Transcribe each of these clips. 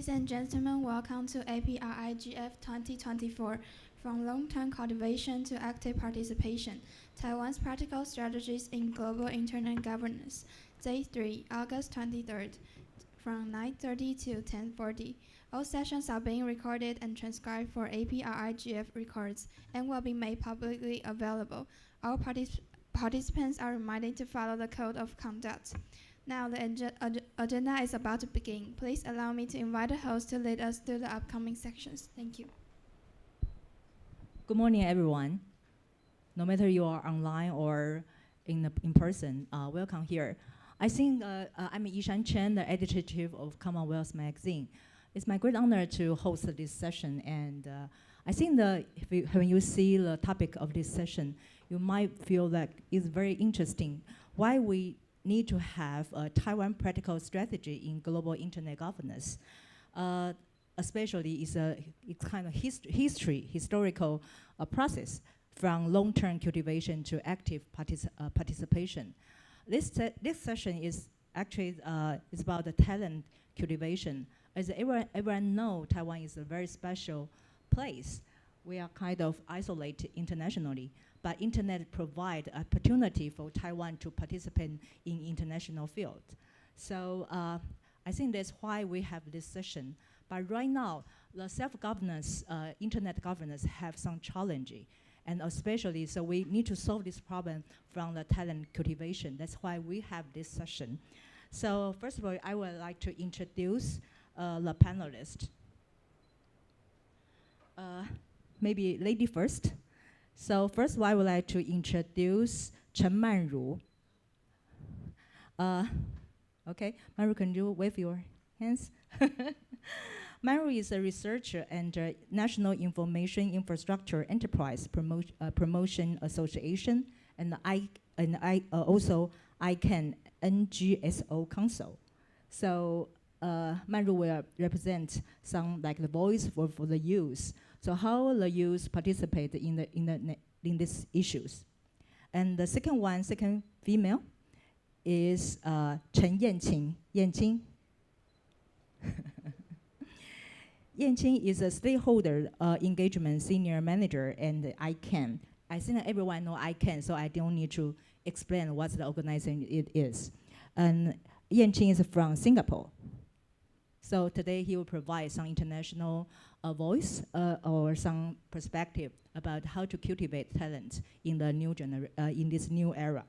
Ladies and gentlemen, welcome to APRIGF 2024, From Long-Term Cultivation to Active Participation, Taiwan's Practical Strategies in Global Internet Governance, Day 3, August 23rd, from 9:30 to 10:40. All sessions are being recorded and transcribed for APRIGF records and will be made publicly available. All participants are reminded to follow the code of conduct. Now the agenda is about to begin. Please allow me to invite the host to lead us through the upcoming sections. Thank you. Good morning, everyone. No matter you are online or in person, welcome here. I think I'm Yi-Shan Chen, the editor-in-chief of Commonwealth Magazine. It's my great honor to host this session, and I think when you see the topic of this session, you might feel that it's very interesting. Why we need to have a Taiwan practical strategy in global internet governance. Especially it's kind of historical process from long-term cultivation to active participation. This session is actually is about the talent cultivation. As everyone knows, Taiwan is a very special place. We are kind of isolated internationally, but internet provides opportunity for Taiwan to participate in international field. So I think that's why we have this session. But right now, the self-governance, internet governance have some challenge. And especially, so we need to solve this problem from the talent cultivation. That's why we have this session. So first of all, I would like to introduce the panelists. Maybe lady first. So first of all, I would like to introduce Chen Manru. Okay, Manru, can you wave your hands? Manru is a researcher and National Information Infrastructure Enterprise Promotion Association and also ICANN NGSO Council. So Manru will represent some like the voice for the youth. So how the youth participate in these issues. And the second female is Chen Yien. Yien is a stakeholder engagement senior manager and ICANN. I think everyone knows ICANN, so I don't need to explain what the organization it is. And Yien is from Singapore. So today he will provide some international voice or some perspective about how to cultivate talent in the new in this new era.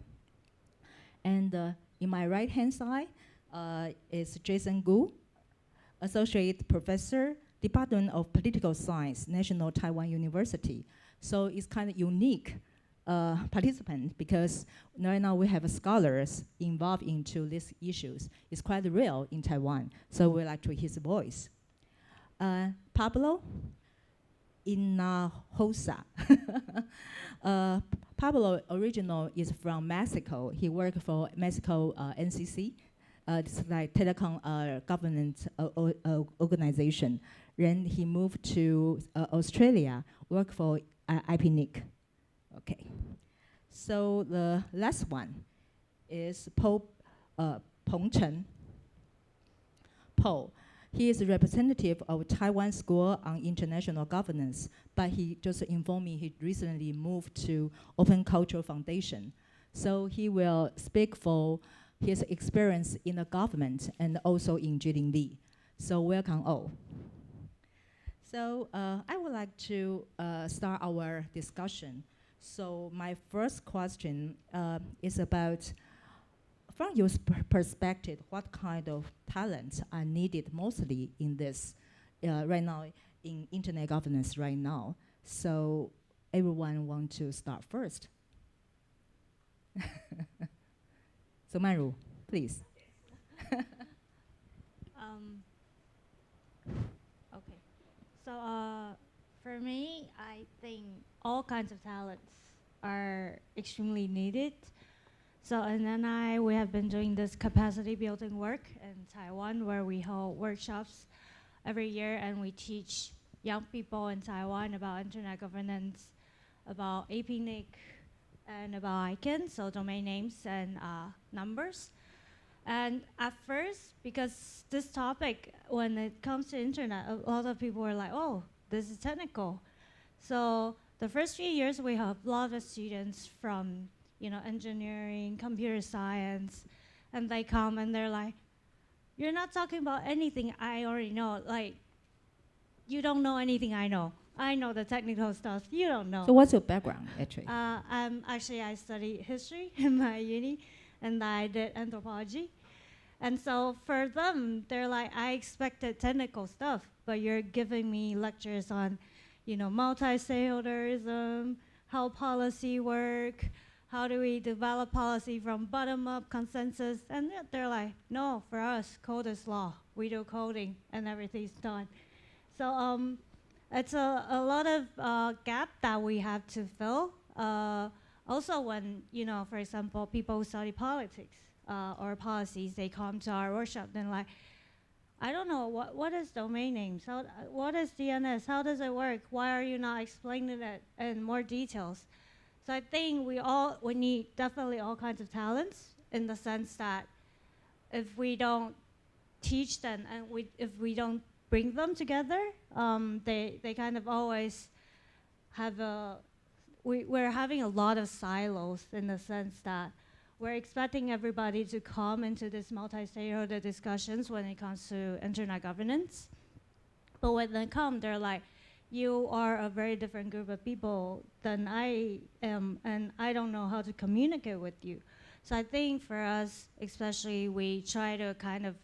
And in my right-hand side is Jason Gu, Associate Professor, Department of Political Science, National Taiwan University. So it's kind of unique participant because right now we have scholars involved into these issues. It's quite real in Taiwan, so we like to hear his voice. Pablo Hinojosa. Pablo original is from Mexico. He worked for Mexico NCC. It's like telecom government organization. Then he moved to Australia, worked for IPNIC. Okay. So the last one is Paul Peng. Paul. He is a representative of Taiwan School on International Governance, but he just informed me he recently moved to Open Cultural Foundation. So he will speak for his experience in the government and also in Jilin. So welcome all. So I would like to start our discussion. So my first question is about, from your perspective, what kind of talents are needed mostly in this right now in internet governance right now? So everyone want to start first. So Manru, please. Okay. So for me, I think all kinds of talents are extremely needed. So and then we have been doing this capacity building work in Taiwan where we hold workshops every year and we teach young people in Taiwan about internet governance, about APNIC, and about ICANN, so domain names and numbers. And at first, because this topic, when it comes to internet, a lot of people were like, oh, this is technical. So the first few years, we have a lot of students from engineering, computer science, and they come and they're like, you're not talking about anything I already know. Like, you don't know anything I know. I know the technical stuff. You don't know. So what's your background, actually? I studied history in my uni, and I did anthropology. And so for them, they're like, I expected technical stuff, but you're giving me lectures on, multi-stakeholderism, how policy work, how do we develop policy from bottom-up consensus? And they're like, no, for us, code is law. We do coding, and everything's done. So it's a lot of gap that we have to fill. Also when, for example, people who study politics or policies, they come to our workshop, then like, I don't know, what is domain names? What is DNS? How does it work? Why are you not explaining it in more details? So I think we need definitely all kinds of talents, in the sense that if we don't teach them and if we don't bring them together, they kind of always have we're having a lot of silos, in the sense that we're expecting everybody to come into this multi-stakeholder discussions when it comes to internet governance. But when they come, they're like, you are a very different group of people than I am, and I don't know how to communicate with you. So I think for us, especially, we try to kind of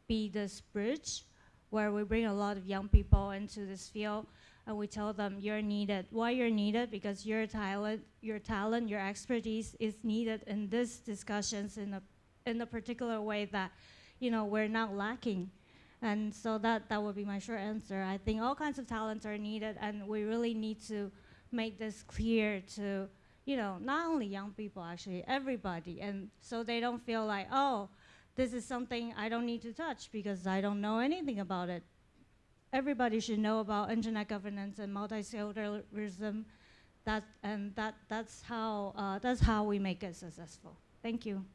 be this bridge where we bring a lot of young people into this field, and we tell them you're needed. Why you're needed? Because your talent, your expertise is needed in these discussions in a particular way that, we're not lacking. And so that would be my short answer. I think all kinds of talents are needed, and we really need to make this clear to, not only young people, actually, everybody. And so they don't feel like, oh, this is something I don't need to touch because I don't know anything about it. Everybody should know about internet governance and multi-stakeholderism. That's how we make it successful. Thank you.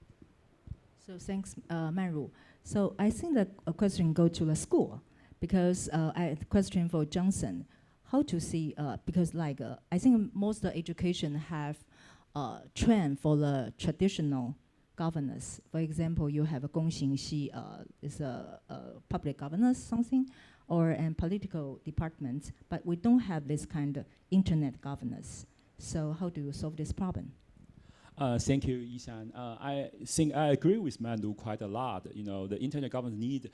So thanks, Manru. So I think the question goes to the school, because I question for Johnson, how to see, because like I think most of the education have trend for the traditional governance. For example, you have a 公行系, is a public governance something, or a political department, but we don't have this kind of internet governance. So how do you solve this problem? Thank you, Yi-Shan. I think I agree with Mandu quite a lot. The internet government need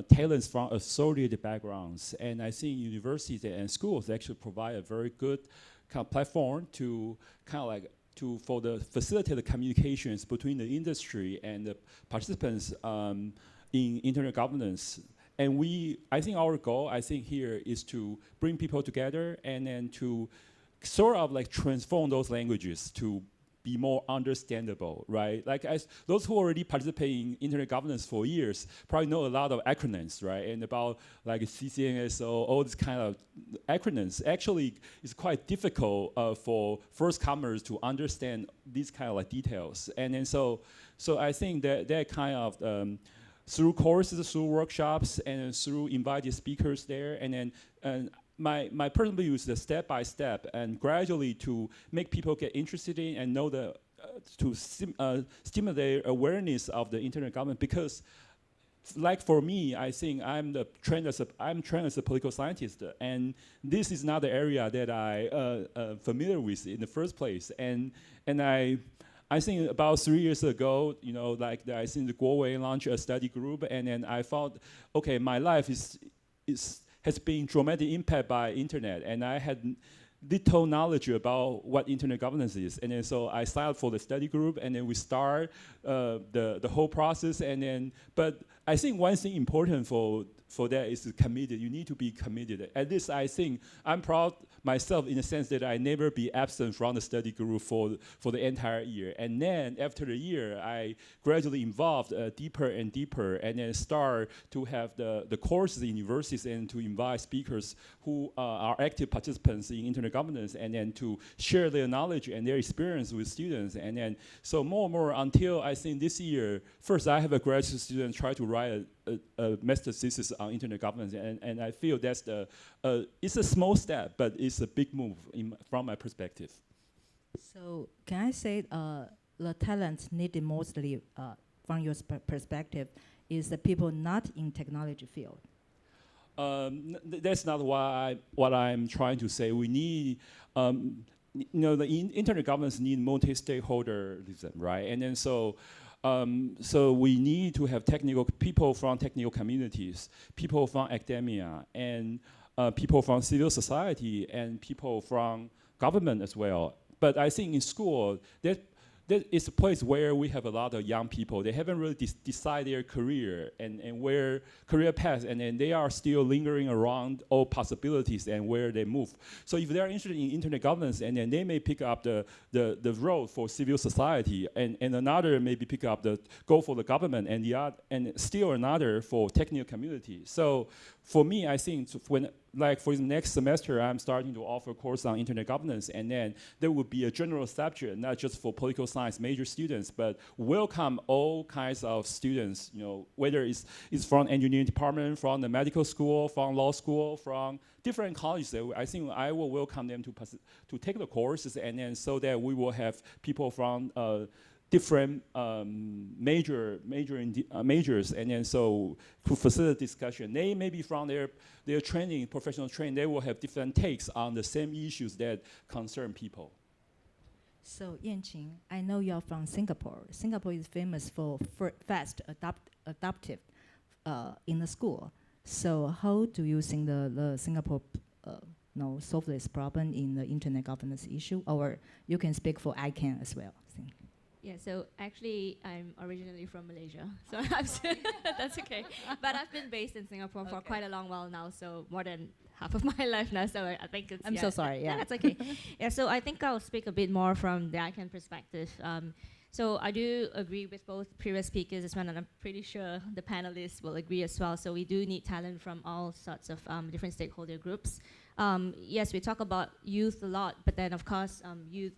talents from associated backgrounds, and I think universities and schools actually provide a very good kind of platform to kind of like for the facilitated communications between the industry and the participants in internet governance. And I think our goal, here is to bring people together and then to sort of like transform those languages to be more understandable, right? Like those who already participate in internet governance for years probably know a lot of acronyms, right? And about like CCNSO, all these kind of acronyms. Actually, it's quite difficult for first comers to understand these kind of like details. And then so I think that kind of through courses, through workshops, and through invited speakers there, and then my personal view is the step by step and gradually to make people get interested in and know to stimulate awareness of the internet government. Because, like for me, I think I'm trained as a political scientist, and this is not the area that I familiar with in the first place. And I think about 3 years ago, I think the Kuo launched a study group, and then I thought, okay, my life has been dramatically impacted by internet, and I had little knowledge about what internet governance is. And then so I signed up for the study group, and then we start the whole process. And then, but I think one thing important for for that is committed. You need to be committed. At least I think I'm proud myself in the sense that I never be absent from the study group for the entire year. And then after the year, I gradually involved deeper and deeper, and then start to have the courses in universities and to invite speakers who are active participants in internet governance, and then to share their knowledge and their experience with students. And then so more and more until I think this year, first I have a graduate student try to write a master's thesis on internet governance, and I feel that's it's a small step, but it's a big move from my perspective. So can I say the talents needed mostly from your perspective is the people not in technology field? That's not what I'm trying to say. We need, the internet governance need multi-stakeholderism, right? And then so we need to have people from technical communities, people from academia, and people from civil society, and people from government as well. But I think in school, that is a place where we have a lot of young people. They haven't really decided their career and where career path, and then they are still lingering around all possibilities and where they move. So if they are interested in internet governance, and then they may pick up the road for civil society, and another maybe pick up go for the government, and still another for technical community. So for me, I think for the next semester, I'm starting to offer a course on internet governance, and then there will be a general subject, not just for political science major students, but welcome all kinds of students, whether it's from engineering department, from the medical school, from law school, from different colleges. I think I will welcome them to take the courses, and then so that we will have people from different majors, and then so to facilitate discussion. They maybe from their training, professional training, they will have different takes on the same issues that concern people. So Yien, I know you're from Singapore. Singapore is famous for fast adaptive in the school. So how do you think the Singapore solve this problem in the internet governance issue? Or you can speak for ICANN as well. Yeah, so actually I'm originally from Malaysia, so that's okay. But I've been based in Singapore for quite a long while now, so more than half of my life now, so I think it's... I'm so sorry, yeah. That's okay. Yeah, so I think I'll speak a bit more from the ICANN perspective. So I do agree with both previous speakers as well, and I'm pretty sure the panelists will agree as well. So we do need talent from all sorts of different stakeholder groups. Yes, we talk about youth a lot, but then of course youth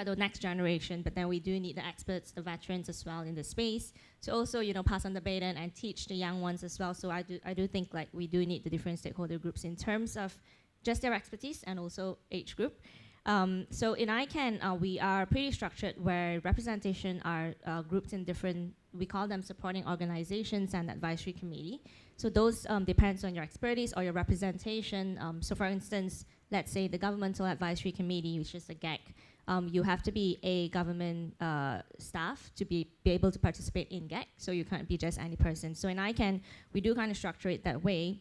the next generation, but then we do need the experts, the veterans as well in the space to also, pass on the baton and teach the young ones as well. So I do think we do need the different stakeholder groups in terms of just their expertise and also age group. So in ICANN, we are pretty structured where representation are grouped in different, we call them supporting organizations and advisory committee. So those depends on your expertise or your representation. So for instance, let's say the governmental advisory committee, which is the GAC, you have to be a government staff to be able to participate in GAC, so you can't be just any person. So in ICANN, we do kind of structure it that way.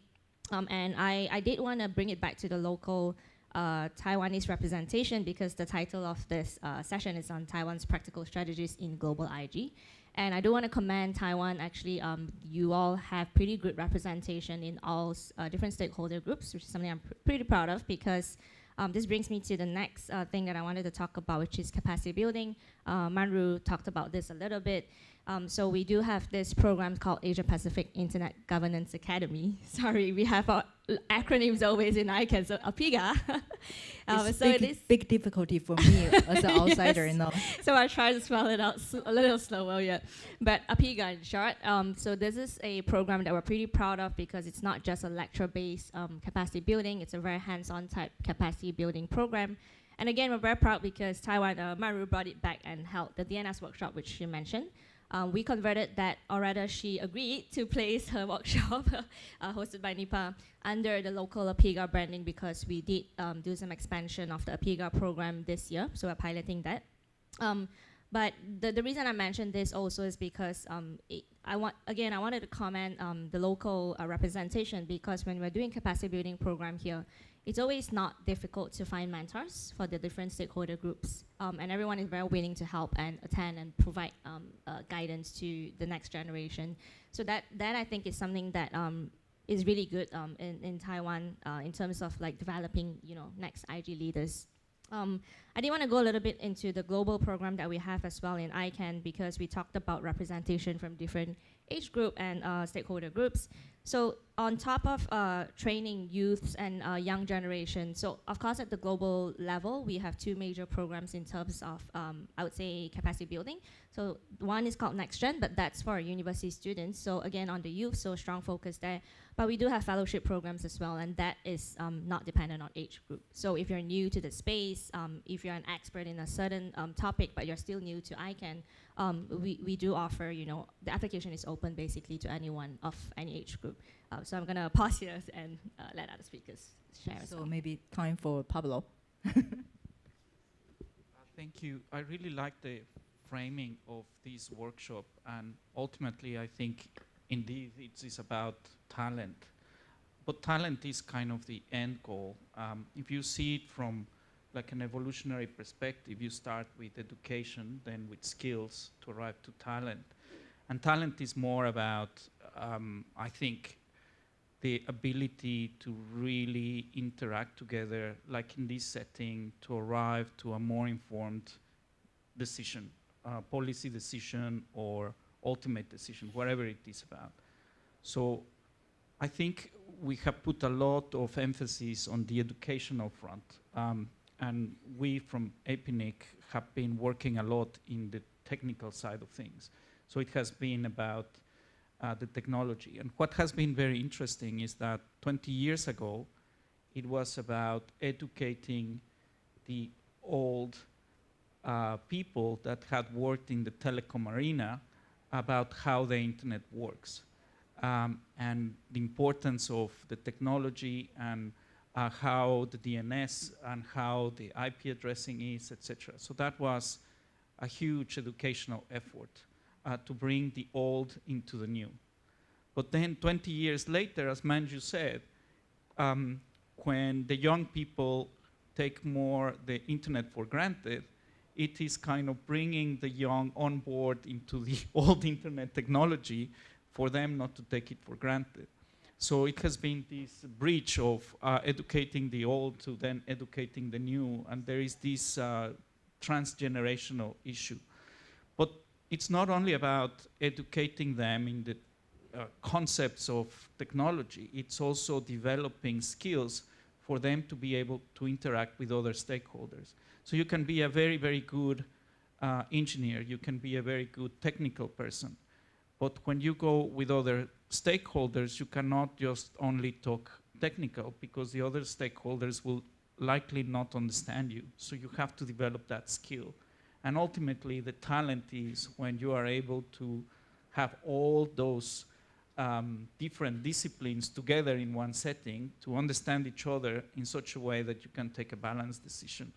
And I did want to bring it back to the local Taiwanese representation because the title of this session is on Taiwan's practical strategies in global IG. And I do want to commend Taiwan. Actually, you all have pretty good representation in all different stakeholder groups, which is something I'm pretty proud of because this brings me to the next thing that I wanted to talk about, which is capacity building. Manru talked about this a little bit. So we do have this program called Asia Pacific Internet Governance Academy. Sorry, we have our acronyms always in ICANN, so APIGA. It's big difficulty for me as an outsider. So I try to spell it out a little slower, yeah. But APIGA in short. So this is a program that we're pretty proud of because it's not just a lecture-based capacity building. It's a very hands-on type capacity building program. And again, we're very proud because Taiwan, Manru brought it back and held the DNS workshop, which she mentioned. We converted that, or rather she agreed to place her workshop hosted by NIPA under the local APIGA branding because we did do some expansion of the APIGA program this year, so we're piloting that. But the reason I mentioned this also is because I wanted to comment the local representation because when we're doing capacity building program here, it's always not difficult to find mentors for the different stakeholder groups. And everyone is very willing to help and attend and provide guidance to the next generation. So that I think is something that is really good in Taiwan in terms of like developing, next IG leaders. I did want to go a little bit into the global program that we have as well in ICANN, because we talked about representation from different age group and stakeholder groups. So on top of training youths and young generation, so of course at the global level, we have two major programs in terms of, I would say, capacity building. So one is called Next Gen, but that's for university students. So again, on the youth, so strong focus there. But we do have fellowship programs as well, and that is not dependent on age group. So if you're new to the space, if you're an expert in a certain topic, but you're still new to ICANN, we do offer, the application is open basically to anyone of any age group. So I'm gonna pause here and let other speakers share as So well. maybe time for Pablo. Thank you. I really like the framing of this workshop, and ultimately I think indeed it is about talent. But talent is kind of the end goal. If you see it from like an evolutionary perspective, you start with education, then with skills to arrive to talent. And talent is more about, I think, the ability to really interact together, like in this setting, to arrive to a more informed decision, policy decision or ultimate decision, whatever it is about. So I think we have put a lot of emphasis on the educational front. And we from APNIC have been working a lot in the technical side of things. So it has been about the technology. And what has been very interesting is that 20 years ago, it was about educating the old people that had worked in the telecom arena about how the internet works, and the importance of the technology and how the DNS and how the IP addressing is, etc. So that was a huge educational effort to bring the old into the new. But then 20 years later, as Manju said, when the young people take more the internet for granted, it is kind of bringing the young on board into the old internet technology for them not to take it for granted. So it has been this bridge of educating the old to then educating the new, and there is this transgenerational issue. But it's not only about educating them in the concepts of technology, it's also developing skills for them to be able to interact with other stakeholders. So you can be a very, very good engineer, you can be a very good technical person, but when you go with other stakeholders, you cannot just only talk technical, because the other stakeholders will likely not understand you. So you have to develop that skill. And ultimately, the talent is when you are able to have all those different disciplines together in one setting to understand each other in such a way that you can take a balanced decision.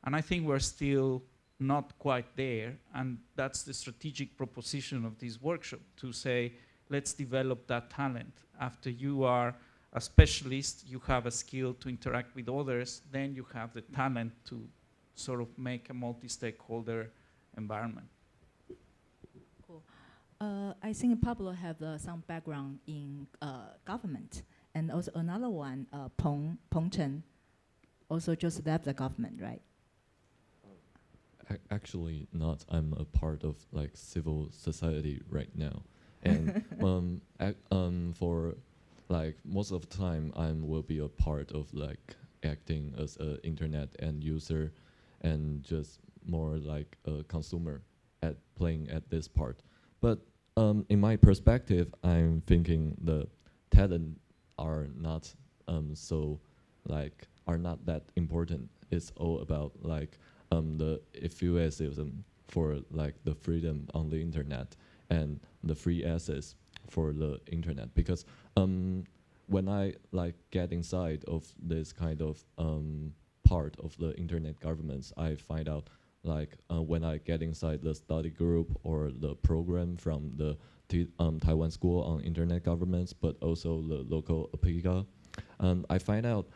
And I think we're still not quite there, and that's the strategic proposition of this workshop, to say, let's develop that talent. After you are a specialist, you have a skill to interact with others, then you have the talent to sort of make a multi-stakeholder environment. Cool. I think Pablo have some background in government, and also another one, Chen, also just left the government, right? Actually not. I'm a part of like civil society right now, and for like most of the time I will be a part of like acting as an internet end user, and just more like a consumer at playing at this part. But in my perspective, I'm thinking the talent are not are not that important. It's all about like the enthusiasm for like the freedom on the internet and the free access for the internet. Because when I like get inside of this kind of part of the internet governments, I find out like when I get inside the study group or the program from the Taiwan School on Internet Governments, but also the local APICA, I find out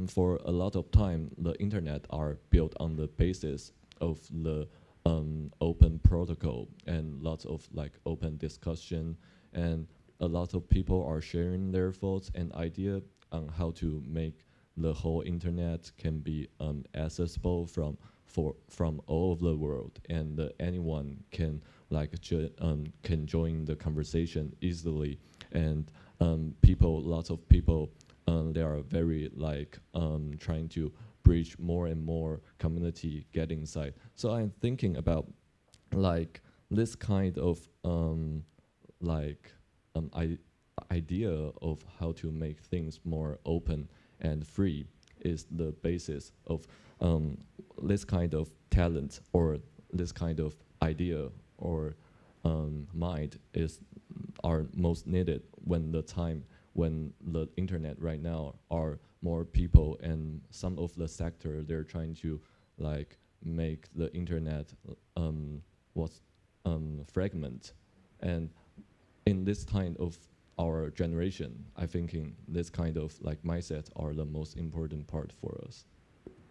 for a lot of time the internet are built on the basis of the open protocol and lots of like open discussion, and a lot of people are sharing their thoughts and ideas on how to make the whole internet can be accessible from all over the world, and anyone can can join the conversation easily. And lots of people, they are very trying to bridge more and more community get inside. So I'm thinking about this kind of idea of how to make things more open and free is the basis of this kind of talent, or this kind of idea or mind are most needed when the internet right now are more people, and some of the sector they're trying to make the internet fragment. And in this kind of our generation, I think this kind of mindset are the most important part for us.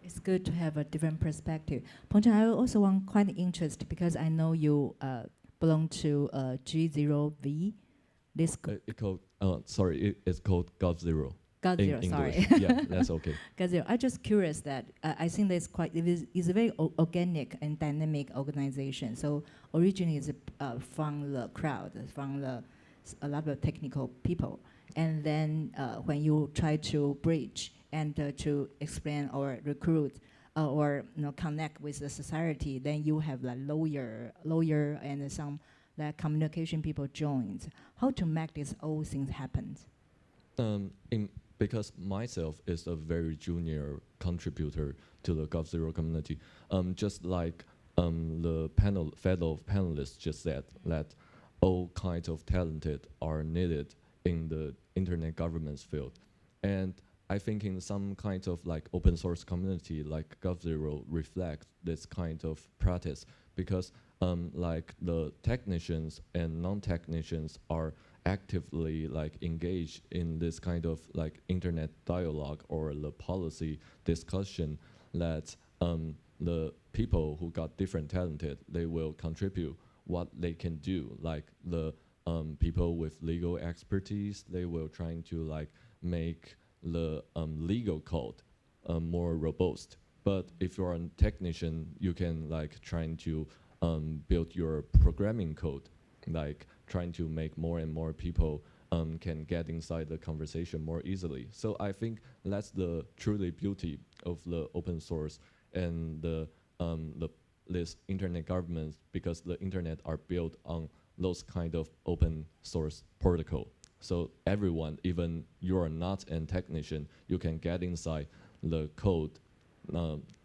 It's good to have a different perspective. Peng Chen, I also want quite interested because I know you belong to G0V. This it's called GovZero. GovZero, sorry. Yeah, that's okay. GovZero. I'm just curious that I think that's it's a very organic and dynamic organization. So originally it's from the crowd, from a lot of technical people, and then when you try to bridge and to explain or recruit or connect with the society, then you have lawyer and some communication people joined. How to make these all things happen? Because myself is a very junior contributor to the GovZero community, just like the fellow panelists just said, that all kinds of talented are needed in the internet governance field. And I think in some kinds of open source community like GovZero reflect this kind of practice, because the technicians and non-technicians are actively engaged in this kind of internet dialogue or the policy discussion, that the people who got different talented, they will contribute what they can do. The people with legal expertise, they will trying to make the legal code more robust. But if you're a technician, you can trying to build your programming code, trying to make more and more people can get inside the conversation more easily. So I think that's the truly beauty of the open source and this internet governance, because the internet are built on those kind of open source protocol. So everyone, even you are not a technician, you can get inside the code.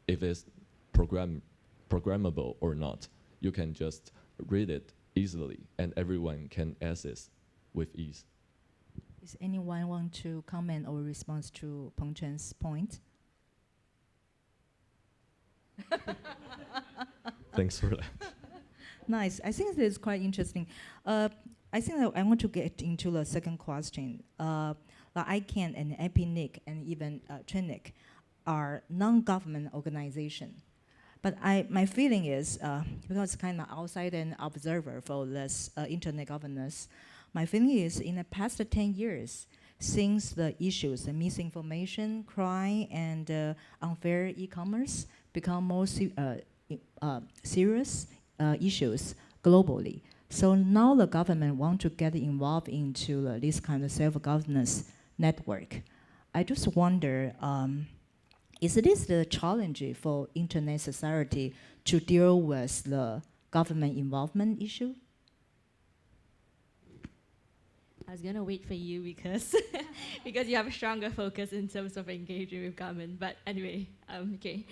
If it's programmable or not, you can just read it easily, and everyone can access with ease. Does anyone want to comment or respond to Peng Chen's point? Thanks for that. Nice. I think this is quite interesting. I think that I want to get into the second question. ICANN and EPNIC and even Chyn are non-government organizations. But my feeling is, because kind of outside an observer for this internet governance, my feeling is in the past 10 years, since the issues, the misinformation, crime, and unfair e-commerce become more serious issues globally. So now the government want to get involved into this kind of self-governance network. I just wonder, is this the challenge for internet society to deal with the government involvement issue? I was gonna wait for you because because you have a stronger focus in terms of engaging with government. But anyway, okay.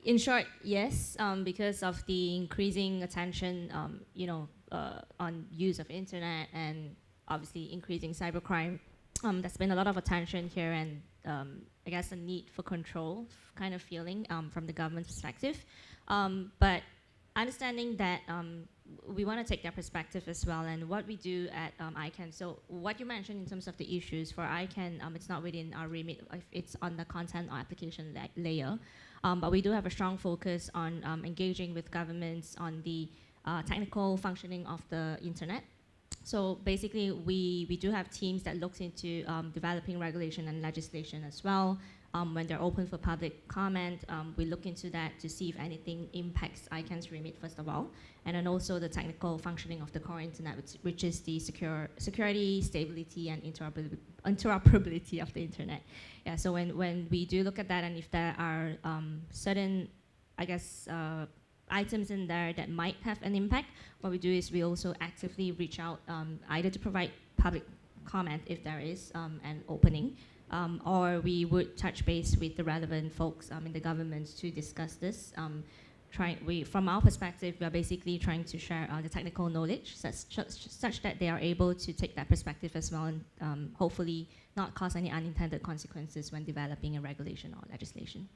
In short, yes, because of the increasing attention, on use of internet and obviously increasing cybercrime, there's been a lot of attention here, and I guess a need for control kind of feeling from the government perspective. But understanding that we want to take that perspective as well, and what we do at ICANN. So what you mentioned in terms of the issues for ICANN, it's not within our remit. It's on the content or application layer. But we do have a strong focus on engaging with governments on the technical functioning of the internet. So basically, we do have teams that look into developing regulation and legislation as well. When they're open for public comment, we look into that to see if anything impacts ICANN's remit, first of all, and then also the technical functioning of the core internet, which is the security, stability, and interoperability of the internet. Yeah, so when we do look at that, and if there are certain, I guess, items in there that might have an impact, what we do is we also actively reach out either to provide public comment if there is an opening, or we would touch base with the relevant folks in the government to discuss this. From our perspective, we are basically trying to share the technical knowledge such that they are able to take that perspective as well, and hopefully not cause any unintended consequences when developing a regulation or legislation.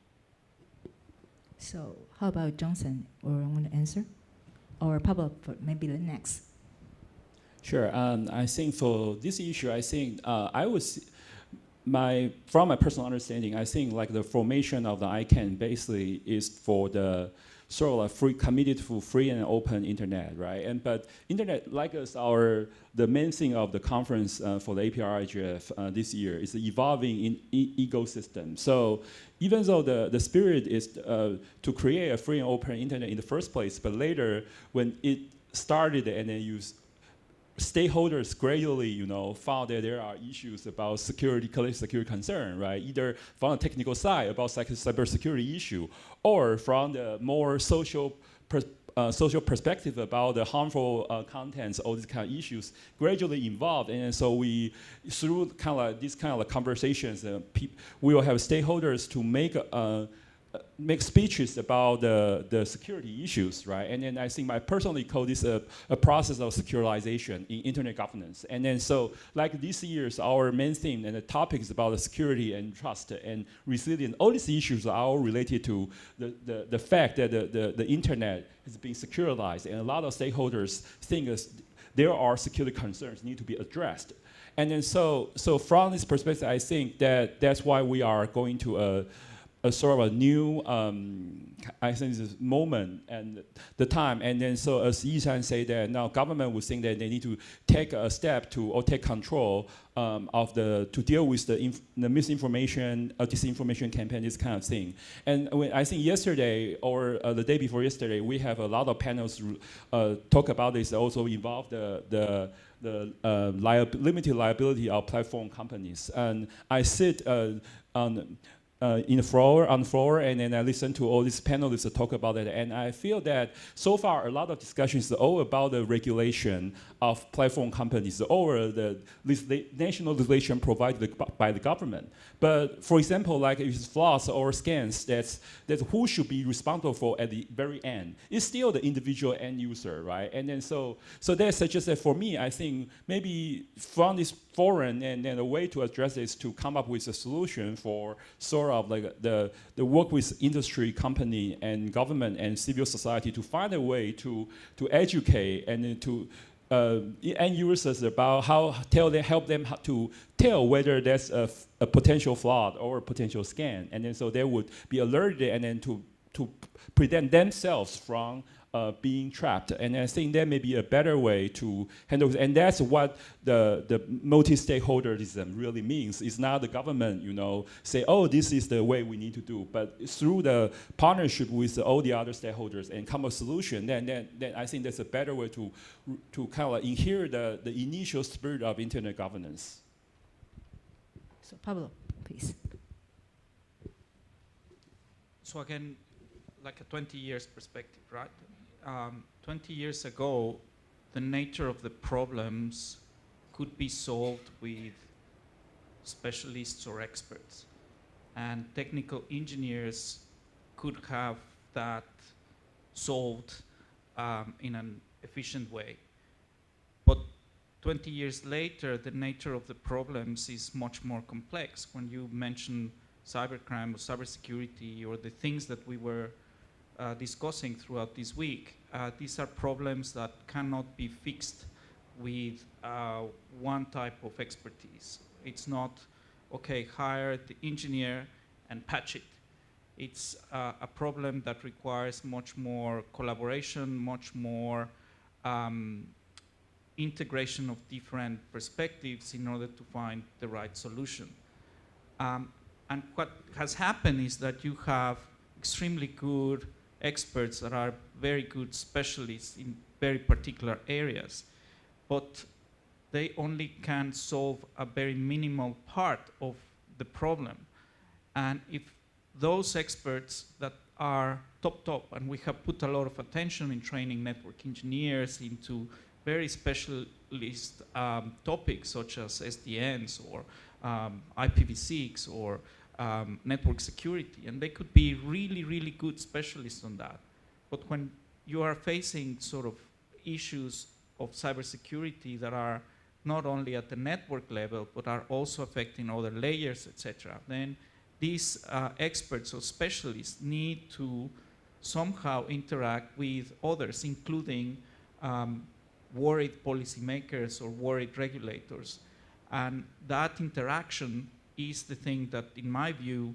So how about Johnson, or want to answer? Or Pablo, for maybe the next. Sure, I think for this issue, I think from my personal understanding, I think like the formation of the ICANN basically is for the sort of committed to free and open internet, right? But internet, like the main thing of the conference for the APR-IGF this year is the evolving ecosystem. So even though the spirit is to create a free and open internet in the first place, but later when it started and then stakeholders gradually, found that there are issues about collective security concern, right? Either from the technical side about cybersecurity issue, or from the more social perspective about the harmful contents, all these kind of issues gradually involved. And so we, through kind of like these kind of conversations, we will have stakeholders to make speeches about the security issues, right? And then I think I personally call this a process of secularization in internet governance. And then so like this year's our main theme and the topic is about the security and trust and resilience. All these issues are all related to the fact that the internet is being secularized, and a lot of stakeholders think there are security concerns need to be addressed. And then so from this perspective, I think that's why we are going to a sort of a new, I think this moment and the time. And then so as Yi-Shan said that now government would think that they need to take a step or take control to deal with the misinformation, disinformation campaign, this kind of thing. And I think yesterday or the day before yesterday, we have a lot of panels talk about this, also involve the limited liability of platform companies. And I sit on the floor, and then I listen to all these panelists talk about it, and I feel that so far a lot of discussions are all about the regulation of platform companies or the national legislation provided by the government. But for example, like if it's flaws or scans, that's who should be responsible for at the very end. It's still the individual end user, right? And then so that suggests that for me, I think maybe from this forum and then a way to address this to come up with a solution for sort of like the work with industry, company, and government and civil society to find a way to educate and then to end users about help them to tell whether there's a potential fraud or a potential scam, and then so they would be alerted and then to prevent themselves from being trapped. And I think that may be a better way to handle it. And that's what the multi-stakeholderism really means. It's not the government, say, oh, this is the way we need to do. But through the partnership with all the other stakeholders and come a solution, then I think that's a better way to kind of inherit the initial spirit of internet governance. So Pablo, please. So again, like a 20 years perspective, right? 20 years ago, the nature of the problems could be solved with specialists or experts. And technical engineers could have that solved in an efficient way. But 20 years later, the nature of the problems is much more complex. When you mention cybercrime or cybersecurity or the things that we were discussing throughout this week, these are problems that cannot be fixed with one type of expertise. It's not, okay, hire the engineer and patch it. It's a problem that requires much more collaboration, much more integration of different perspectives in order to find the right solution. And what has happened is that you have extremely good experts that are very good specialists in very particular areas, but they only can solve a very minimal part of the problem. And if those experts that are top, and we have put a lot of attention in training network engineers into very specialist topics such as SDNs or IPv6 or network security, and they could be really, really good specialists on that. But when you are facing sort of issues of cybersecurity that are not only at the network level, but are also affecting other layers, etc., then these experts or specialists need to somehow interact with others, including worried policymakers or worried regulators. And that interaction is the thing that, in my view,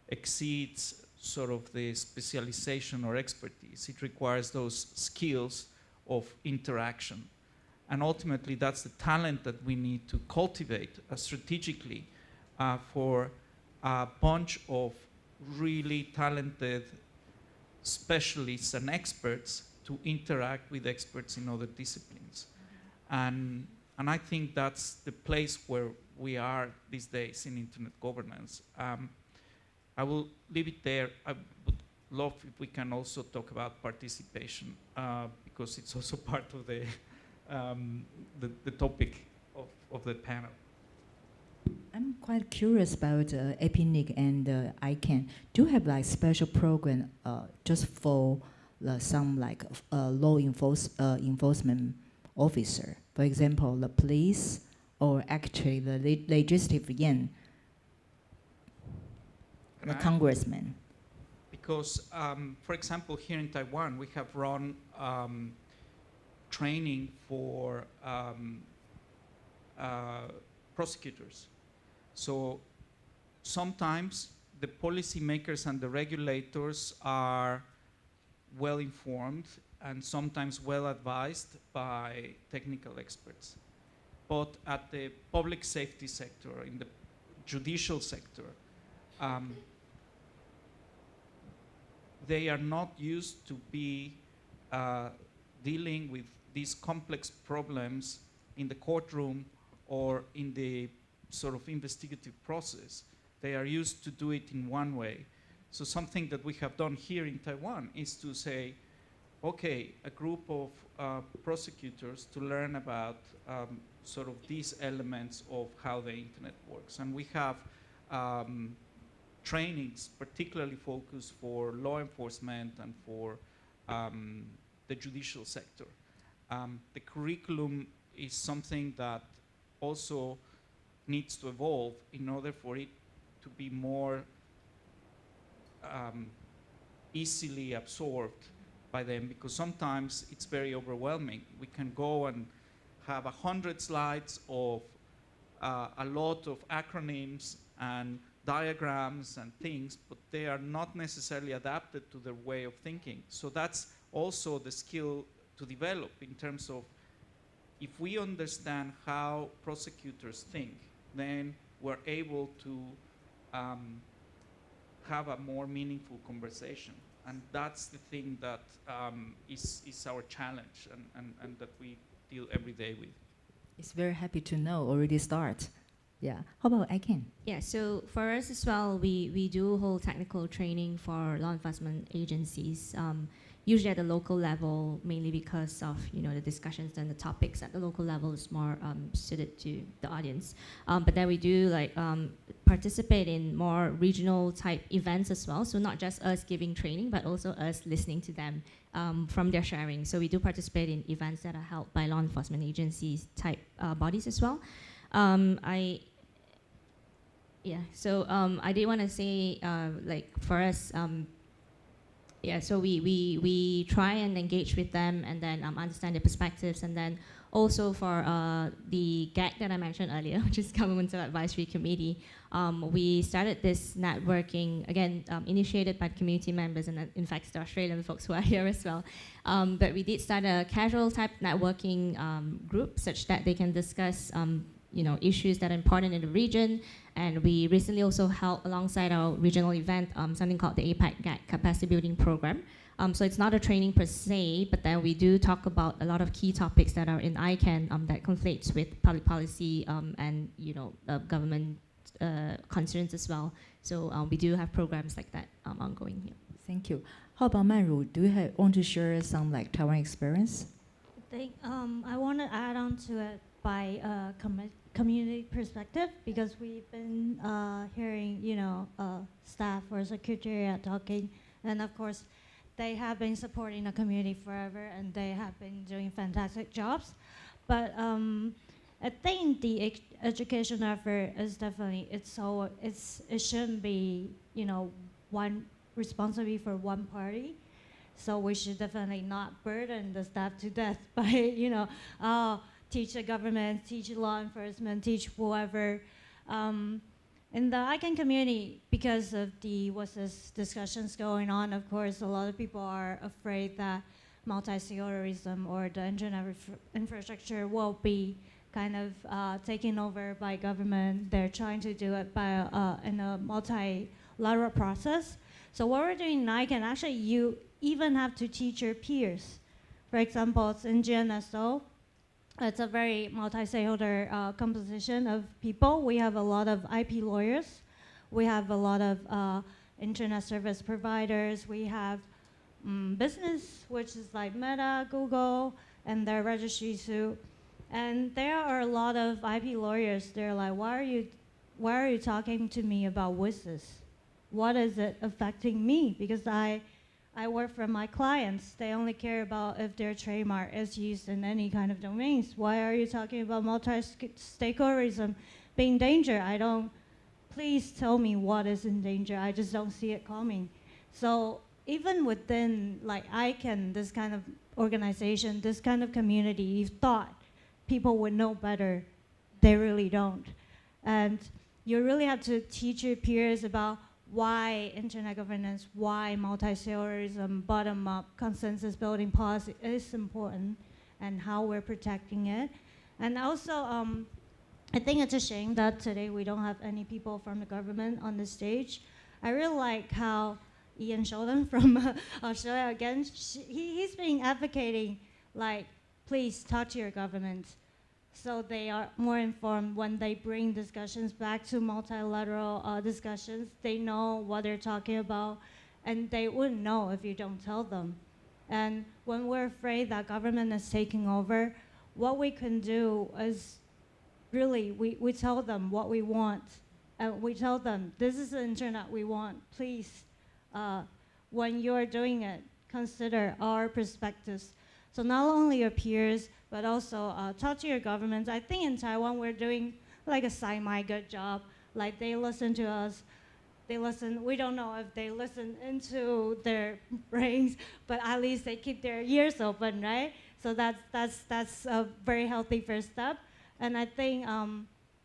exceeds sort of the specialization or expertise. It requires those skills of interaction. And ultimately, that's the talent that we need to cultivate strategically for a bunch of really talented specialists and experts to interact with experts in other disciplines. And I think that's the place where we are these days in internet governance. I will leave it there. I would love if we can also talk about participation, because it's also part of the topic of the panel. I'm quite curious about APNIC and ICANN. Do you have like special program just for some like law enforcement officer? For example, the police or actually the legislative Yien, the congressman? Because, for example, here in Taiwan, we have run training for prosecutors. So sometimes the policymakers and the regulators are well informed and sometimes well advised by technical experts. But at the public safety sector, in the judicial sector, they are not used to be dealing with these complex problems in the courtroom or in the sort of investigative process. They are used to do it in one way. So something that we have done here in Taiwan is to say, okay, a group of prosecutors to learn about sort of these elements of how the internet works. And we have trainings particularly focused for law enforcement and for the judicial sector. The curriculum is something that also needs to evolve in order for it to be more easily absorbed by them, because sometimes it's very overwhelming. We can go and have 100 slides of a lot of acronyms and diagrams and things, but they are not necessarily adapted to their way of thinking. So that's also the skill to develop in terms of, if we understand how prosecutors think, then we're able to have a more meaningful conversation. And that's the thing that is our challenge and that we deal every day with. It's very happy to know already start. Yeah. How about ICANN? Yeah, so for us as well, we do hold technical training for law enforcement agencies, usually at the local level, mainly because of the discussions and the topics at the local level is more suited to the audience. But then we do participate in more regional type events as well. So not just us giving training, but also us listening to them from their sharing. So we do participate in events that are held by law enforcement agencies type bodies as well. I did want to say, for us, yeah, so we try and engage with them and then understand their perspectives, and then also for the GAC that I mentioned earlier, which is Governmental Advisory Committee, we started this networking, again, initiated by community members and in fact the Australian folks who are here as well. But we did start a casual type networking group such that they can discuss issues that are important in the region. And we recently also held alongside our regional event something called the APAC GAC Capacity Building Program. So it's not a training per se, but then we do talk about a lot of key topics that are in ICANN that conflicts with public policy and government concerns as well. So we do have programs like that ongoing here. Thank you. How about Manru? Do you want to share some like Taiwan experience? I think I want to add on to it by community perspective, because we've been hearing, staff or secretariat talking, and of course, they have been supporting the community forever, and they have been doing fantastic jobs. But I think the education effort is definitely it shouldn't be one responsibility for one party. So we should definitely not burden the staff to death by teach the government, teach law enforcement, teach whoever. In the ICANN community, because of what's this discussions going on, of course, a lot of people are afraid that multi-secularism or the internet infrastructure will be kind of taken over by government. They're trying to do it by in a multilateral process. So what we're doing in ICANN, actually, you even have to teach your peers. For example, it's in GNSO. It's a very multi-stakeholder composition of people. We have a lot of IP lawyers. We have a lot of internet service providers. We have business, which is like Meta, Google, and their registries too. And there are a lot of IP lawyers. They're like, why are you talking to me about WSIS? What is it affecting me? Because I work for my clients. They only care about if their trademark is used in any kind of domains. Why are you talking about multi-stakeholderism being in danger? Please tell me what is in danger. I just don't see it coming. So even within like ICANN, this kind of organization, this kind of community, you thought people would know better. They really don't. And you really have to teach your peers about why internet governance, why multi-secularism, bottom-up consensus building policy is important, and how we're protecting it. And also, I think it's a shame that today we don't have any people from the government on the stage. I really like how Ian Sheldon from Australia, again, he's been advocating, like, please talk to your government, so they are more informed when they bring discussions back to multilateral discussions. They know what they're talking about, and they wouldn't know if you don't tell them. And when we're afraid that government is taking over, what we can do is really, we tell them what we want. And we tell them, this is the internet we want. Please, when you're doing it, consider our perspectives. So not only your peers, but also talk to your governments. I think in Taiwan, we're doing like a semi-good job. Like they listen to us. They listen, we don't know if they listen into their brains, but at least they keep their ears open, right? So that's a very healthy first step. And I think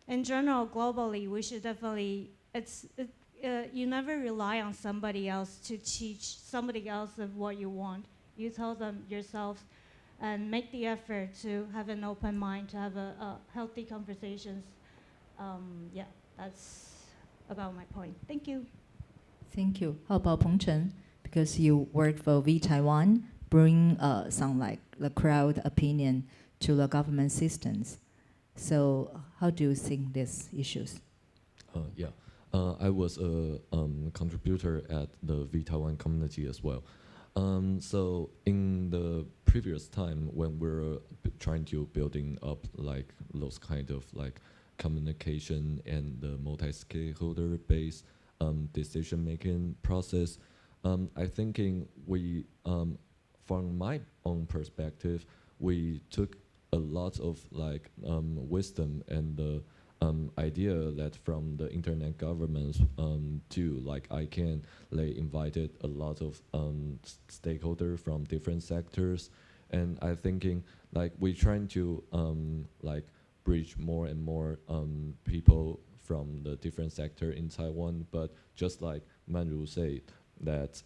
in general, globally, we should definitely, you never rely on somebody else to teach somebody else of what you want. You tell them yourself, and make the effort to have an open mind, to have a healthy conversations. Yeah, that's about my point. Thank you. Thank you. How about Peng Chen? Because you work for V Taiwan, bring some like the crowd opinion to the government systems. So how do you think these issues? Yeah, I was a contributor at the V Taiwan community as well. So in the previous time when we're trying to building up like those kind of like communication and the multi-stakeholder based decision-making process, I thinking we, from my own perspective, we took a lot of like wisdom and idea that from the internet governments too, like ICANN, they invited a lot of stakeholders from different sectors, and I thinking like we're trying to like bridge more and more people from the different sector in Taiwan, but just like Manju said, that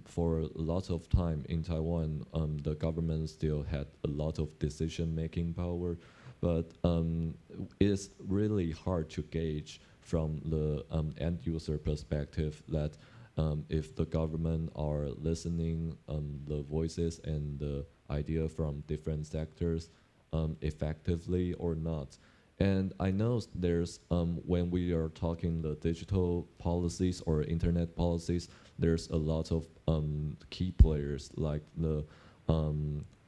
for lots of time in Taiwan, the government still had a lot of decision-making power, but it's really hard to gauge from the end-user perspective that if the government are listening the voices and the idea from different sectors effectively or not. And I know there's, when we are talking the digital policies or internet policies, there's a lot of key players like the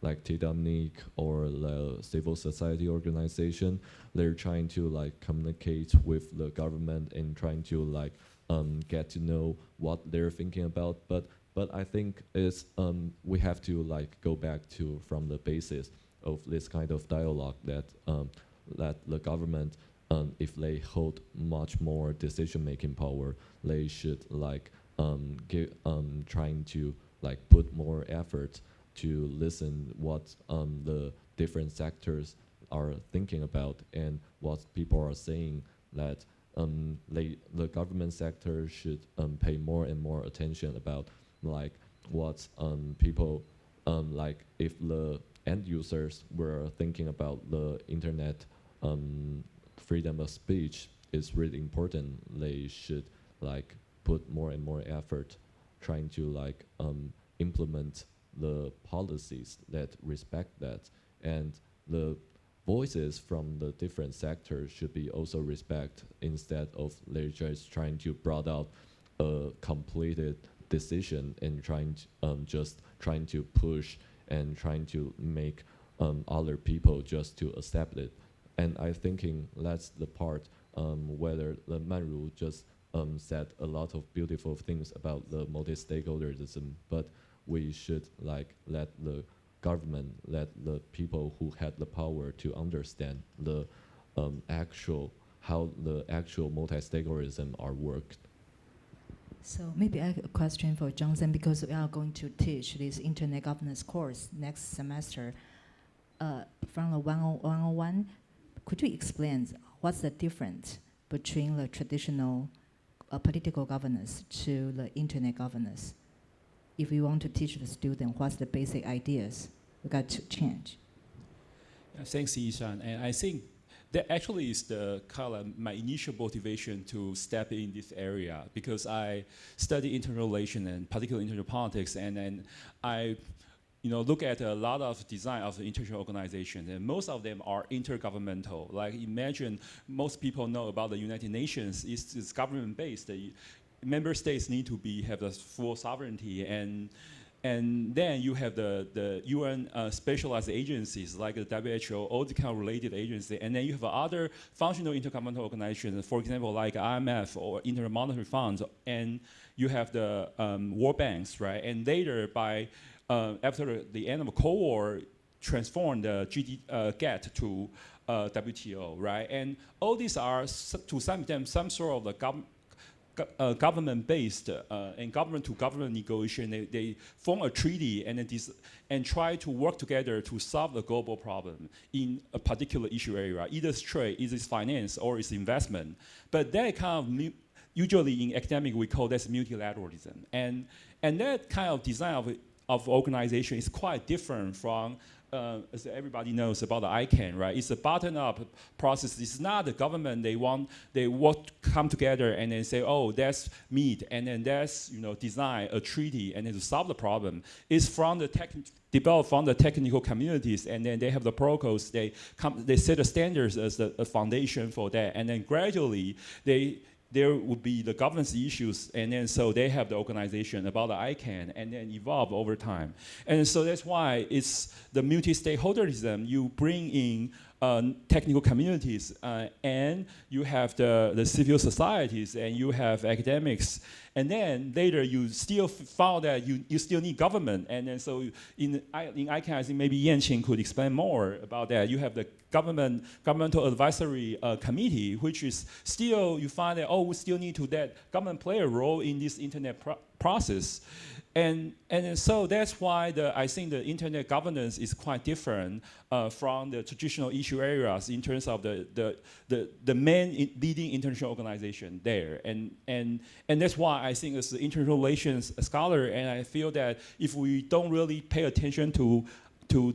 like TWNIC or the civil society organization. They're trying to like communicate with the government and trying to like get to know what they're thinking about. But I think it's we have to like go back to from the basis of this kind of dialogue that that the government, if they hold much more decision-making power, they should like trying to like put more effort to listen what the different sectors are thinking about and what people are saying, that the government sector should pay more and more attention about like what people like if the end users were thinking about the internet freedom of speech is really important. They should like put more and more effort trying to like implement the policies that respect that, and the voices from the different sectors should be also respect, instead of they're just trying to brought out a completed decision and trying to, just trying to push and trying to make other people just to accept it. And I thinking that's the part whether the Manru just said a lot of beautiful things about the multi-stakeholderism, but we should like let the government, let the people who had the power to understand the how the actual multi-stakeholderism are worked. So maybe I have a question for Johnson, because we are going to teach this internet governance course next semester. From the 101, could you explain what's the difference between the traditional political governance to the internet governance? If we want to teach the student, what's the basic ideas we got to change? Yeah, thanks, Yi-Shan. And I think that actually is the kind of my initial motivation to step in this area, because I study international relations and particularly international politics, and I look at a lot of design of the international organizations, and most of them are intergovernmental. Like imagine most people know about the United Nations, it's government-based. The member states need to have the full sovereignty, and then you have the UN specialized agencies like the WHO, all the kind of related agencies, and then you have other functional intergovernmental organizations, for example, like IMF or International Monetary Fund, and you have the World Banks, right? And later, after the end of the Cold War, transformed the GATT to WTO, right? And all these are, to some extent, some sort of the government-based and government-to-government negotiation. They form a treaty and try to work together to solve the global problem in a particular issue area. Either it's trade, either it's finance, or it's investment. But that kind of usually in academic we call that multilateralism, and that kind of design of organization is quite different from, as everybody knows about the ICANN, right? It's a bottom-up process. It's not the government. They come together and then say, oh, let's meet, and then let's design a treaty and then to solve the problem. It's developed from the technical communities, and then they have the protocols. They set the standards as the foundation for that, and then gradually there would be the governance issues, and then so they have the organization about the ICANN, and then evolve over time. And so that's why it's the multi-stakeholderism. You bring in technical communities, and you have the civil societies, and you have academics, and then later you still found that you still need government, and then so in ICANN, I think maybe Yien could explain more about that. You have the governmental advisory committee, which is still, you find that, we still need to let government play a role in this internet process. And so that's why I think the internet governance is quite different from the traditional issue areas in terms of the main leading international organization there. And that's why I think as an international relations scholar, and I feel that if we don't really pay attention to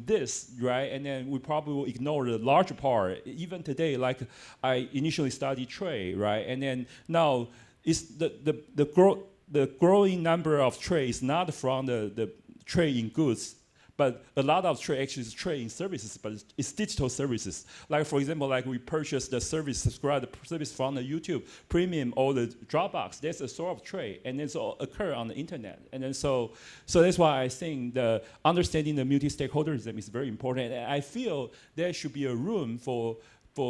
this, right, and then we probably will ignore the larger part. Even today, like I initially studied trade, right, and then now it's the growing number of trade is not from the trade in goods, but a lot of trade actually is trade in services, but it's digital services. Like for example, like we purchase the service, subscribe the service from the YouTube Premium or the Dropbox. That's a sort of trade, and it's all occur on the internet. And then so that's why I think the understanding the multi-stakeholderism is very important. And I feel there should be a room for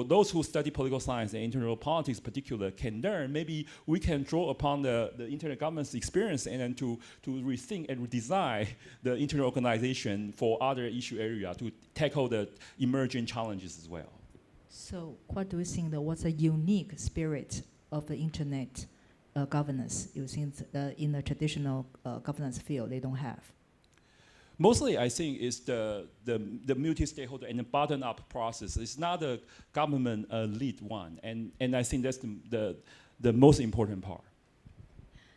those who study political science and international politics in particular can learn, maybe we can draw upon the internet governance experience and then to rethink and redesign the internal organization for other issue area to tackle the emerging challenges as well. So what do you think what's a unique spirit of the internet governance you think in the traditional governance field they don't have? Mostly, I think it's the multi-stakeholder and the bottom-up process. It's not a government lead one, and I think that's the most important part.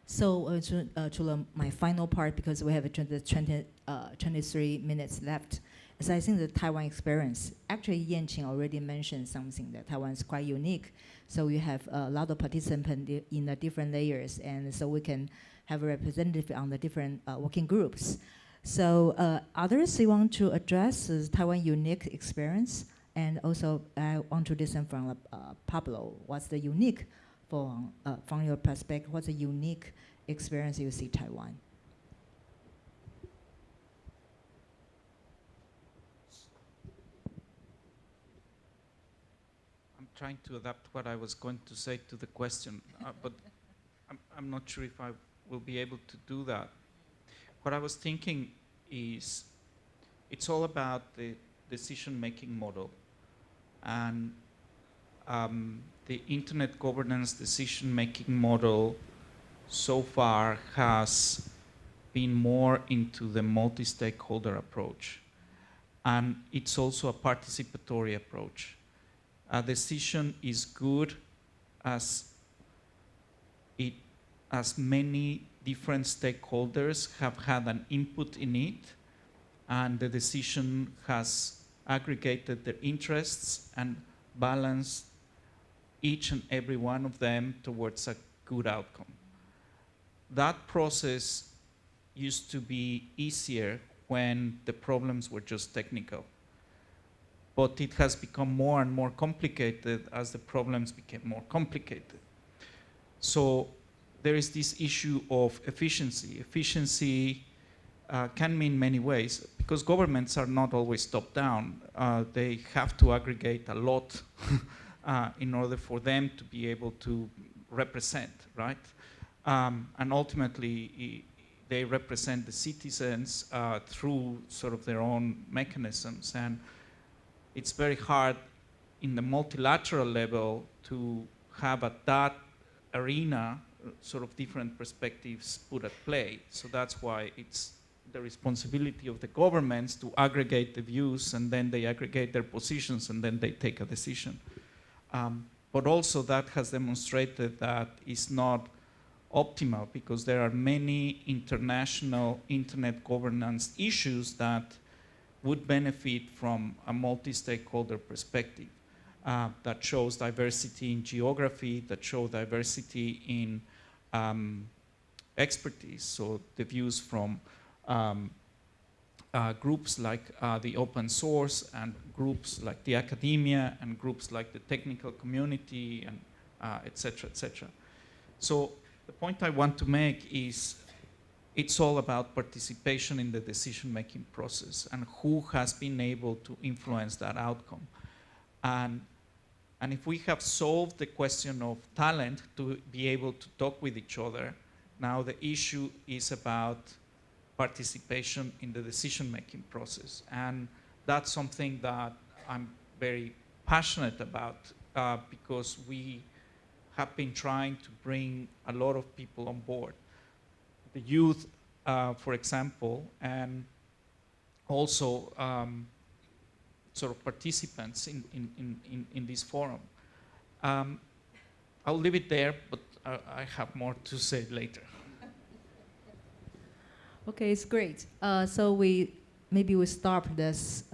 So to my final part, because we have 23 minutes left, is I think the Taiwan experience. Actually, Yien already mentioned something that Taiwan is quite unique. So you have a lot of participants in the different layers, and so we can have a representative on the different working groups. So others, you want to address Taiwan unique experience? And also I want to listen from Pablo. What's the unique, from your perspective, what's the unique experience you see Taiwan? I'm trying to adapt what I was going to say to the question, but I'm not sure if I will be able to do that. What I was thinking is it's all about the decision-making model. And the internet governance decision-making model so far has been more into the multi-stakeholder approach. And it's also a participatory approach. A decision is good as many different stakeholders have had an input in it, and the decision has aggregated their interests and balanced each and every one of them towards a good outcome. That process used to be easier when the problems were just technical. But it has become more and more complicated as the problems became more complicated. So there is this issue of efficiency. Efficiency can mean many ways, because governments are not always top-down. They have to aggregate a lot in order for them to be able to represent, right? And ultimately, they represent the citizens through sort of their own mechanisms. And it's very hard in the multilateral level to have at that arena sort of different perspectives put at play. So that's why it's the responsibility of the governments to aggregate the views, and then they aggregate their positions, and then they take a decision. But also that has demonstrated that it's not optimal, because there are many international internet governance issues that would benefit from a multi-stakeholder perspective that shows diversity in geography, that shows diversity in expertise. So the views from groups like the open source, and groups like the academia, and groups like the technical community, and et cetera, et cetera. So the point I want to make is it's all about participation in the decision-making process and who has been able to influence that outcome. And if we have solved the question of talent to be able to talk with each other, now the issue is about participation in the decision-making process. And that's something that I'm very passionate about because we have been trying to bring a lot of people on board. The youth, for example, and also sort of participants in this forum. I'll leave it there, but I have more to say later. Okay, it's great. So maybe we stop this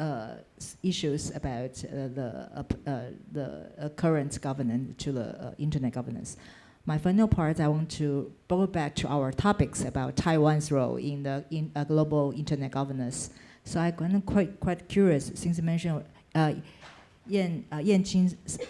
issues about the current governance to the internet governance. My final part, I want to go back to our topics about Taiwan's role in global internet governance. So I'm quite curious, since you mentioned Yien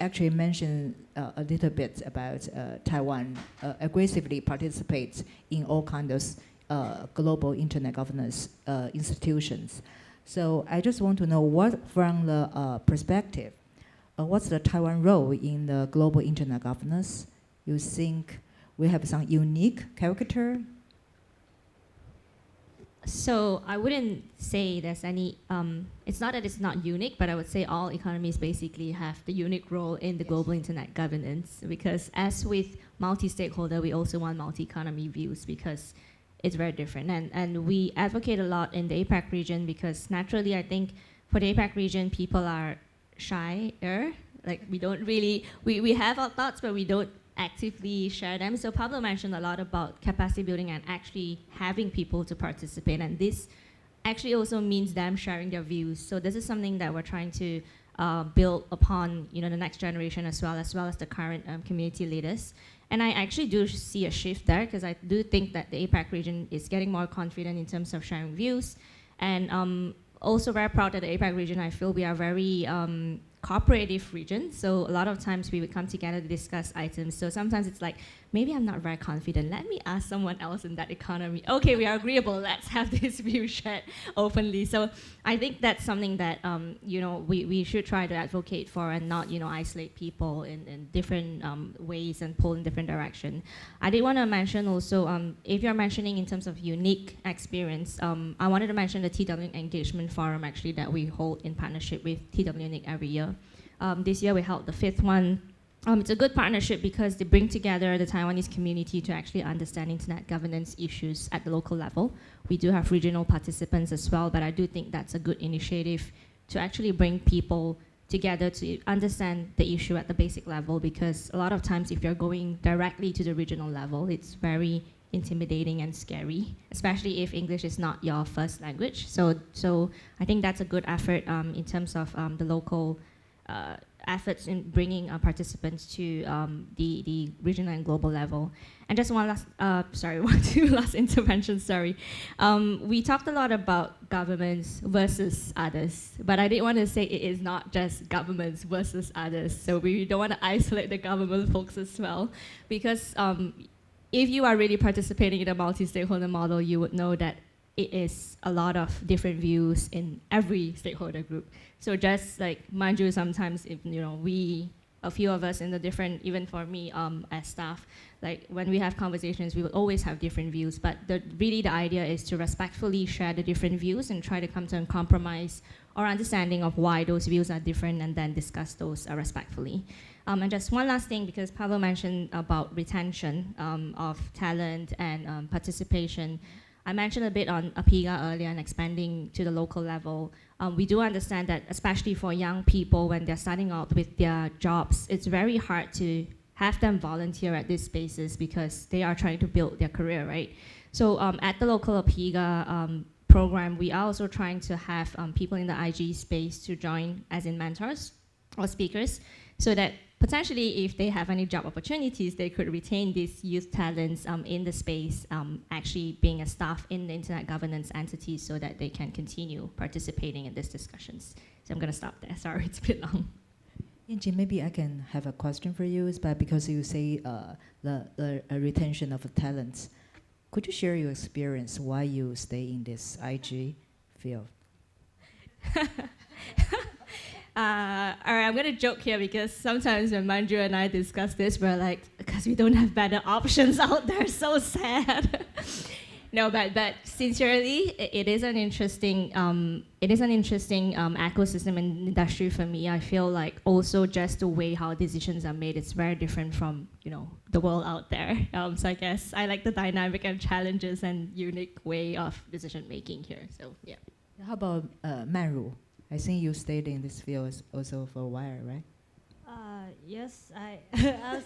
actually mentioned a little bit about Taiwan aggressively participates in all kinds of global internet governance institutions. So I just want to know what, from the perspective, what's the Taiwan role in the global internet governance? You think we have some unique character? So I wouldn't say there's any, it's not that it's not unique, but I would say all economies basically have the unique role in the global internet governance, because as with multi-stakeholder, we also want multi-economy views because it's very different. And we advocate a lot in the APAC region because naturally I think for the APAC region, people are shyer. Like we don't really, we have our thoughts, but we don't actively share them. So Pablo mentioned a lot about capacity building and actually having people to participate. And this actually also means them sharing their views. So this is something that we're trying to build upon, the next generation as well as the current community leaders. And I actually do see a shift there because I do think that the APAC region is getting more confident in terms of sharing views. And also very proud that the APAC region, I feel we are very cooperative region. So a lot of times we would come together to discuss items. So sometimes it's like, maybe I'm not very confident. Let me ask someone else in that economy. Okay, we are agreeable. Let's have this view shared openly. So I think that's something that we should try to advocate for and not isolate people in different ways and pull in different direction. I did want to mention also, if you're mentioning in terms of unique experience, I wanted to mention the TW Engagement Forum actually that we hold in partnership with TW every year. This year we held the 5th one. It's a good partnership because they bring together the Taiwanese community to actually understand internet governance issues at the local level. We do have regional participants as well, but I do think that's a good initiative to actually bring people together to understand the issue at the basic level, because a lot of times if you're going directly to the regional level, it's very intimidating and scary, especially if English is not your first language. So I think that's a good effort in terms of the local efforts in bringing participants to the regional and global level. And just one last intervention, sorry. We talked a lot about governments versus others, but I did want to say it is not just governments versus others. So we don't want to isolate the government folks as well, because if you are really participating in a multi-stakeholder model, you would know that it is a lot of different views in every stakeholder group. So just like Manju, sometimes if a few of us in the different, even for me as staff, like when we have conversations, we will always have different views. But really the idea is to respectfully share the different views and try to come to a compromise or understanding of why those views are different, and then discuss those respectfully. And just one last thing, because Pablo mentioned about retention of talent and participation. I mentioned a bit on APIGA earlier and expanding to the local level. We do understand that, especially for young people, when they're starting out with their jobs, it's very hard to have them volunteer at these spaces because they are trying to build their career, right? So at the local APIGA program, we are also trying to have people in the IG space to join as in mentors or speakers, so that potentially if they have any job opportunities, they could retain these youth talents in the space, actually being a staff in the internet governance entities so that they can continue participating in these discussions. So I'm gonna stop there, sorry, it's a bit long. Yien, maybe I can have a question for you, but because you say the retention of talents, could you share your experience why you stay in this IG field? Alright, I'm gonna joke here because sometimes when Manju and I discuss this, we're like, because we don't have better options out there, so sad. No, but sincerely, it is an interesting ecosystem and industry for me. I feel like also just the way how decisions are made, it's very different from the world out there. So I guess I like the dynamic and challenges and unique way of decision making here. So yeah. How about Manru? I think you stayed in this field also for a while, right? Yes, I was,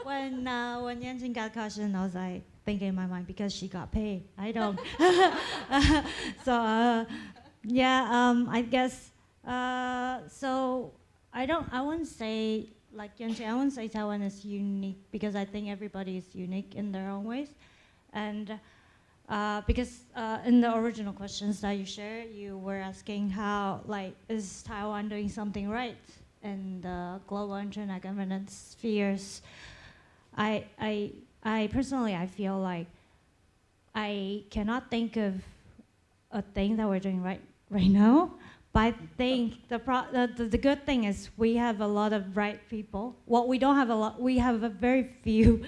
when Yien got cautioned, I was like thinking in my mind, because she got paid, I don't. So yeah, I guess so. I wouldn't say like Yien, I wouldn't say Taiwan is unique, because I think everybody is unique in their own ways, and because in the original questions that you shared, you were asking how, like, is Taiwan doing something right in the global internet governance spheres. I personally, I feel like I cannot think of a thing that we're doing right now. But I think the good thing is we have a lot of right people. Well, we don't have a lot. We have a very few.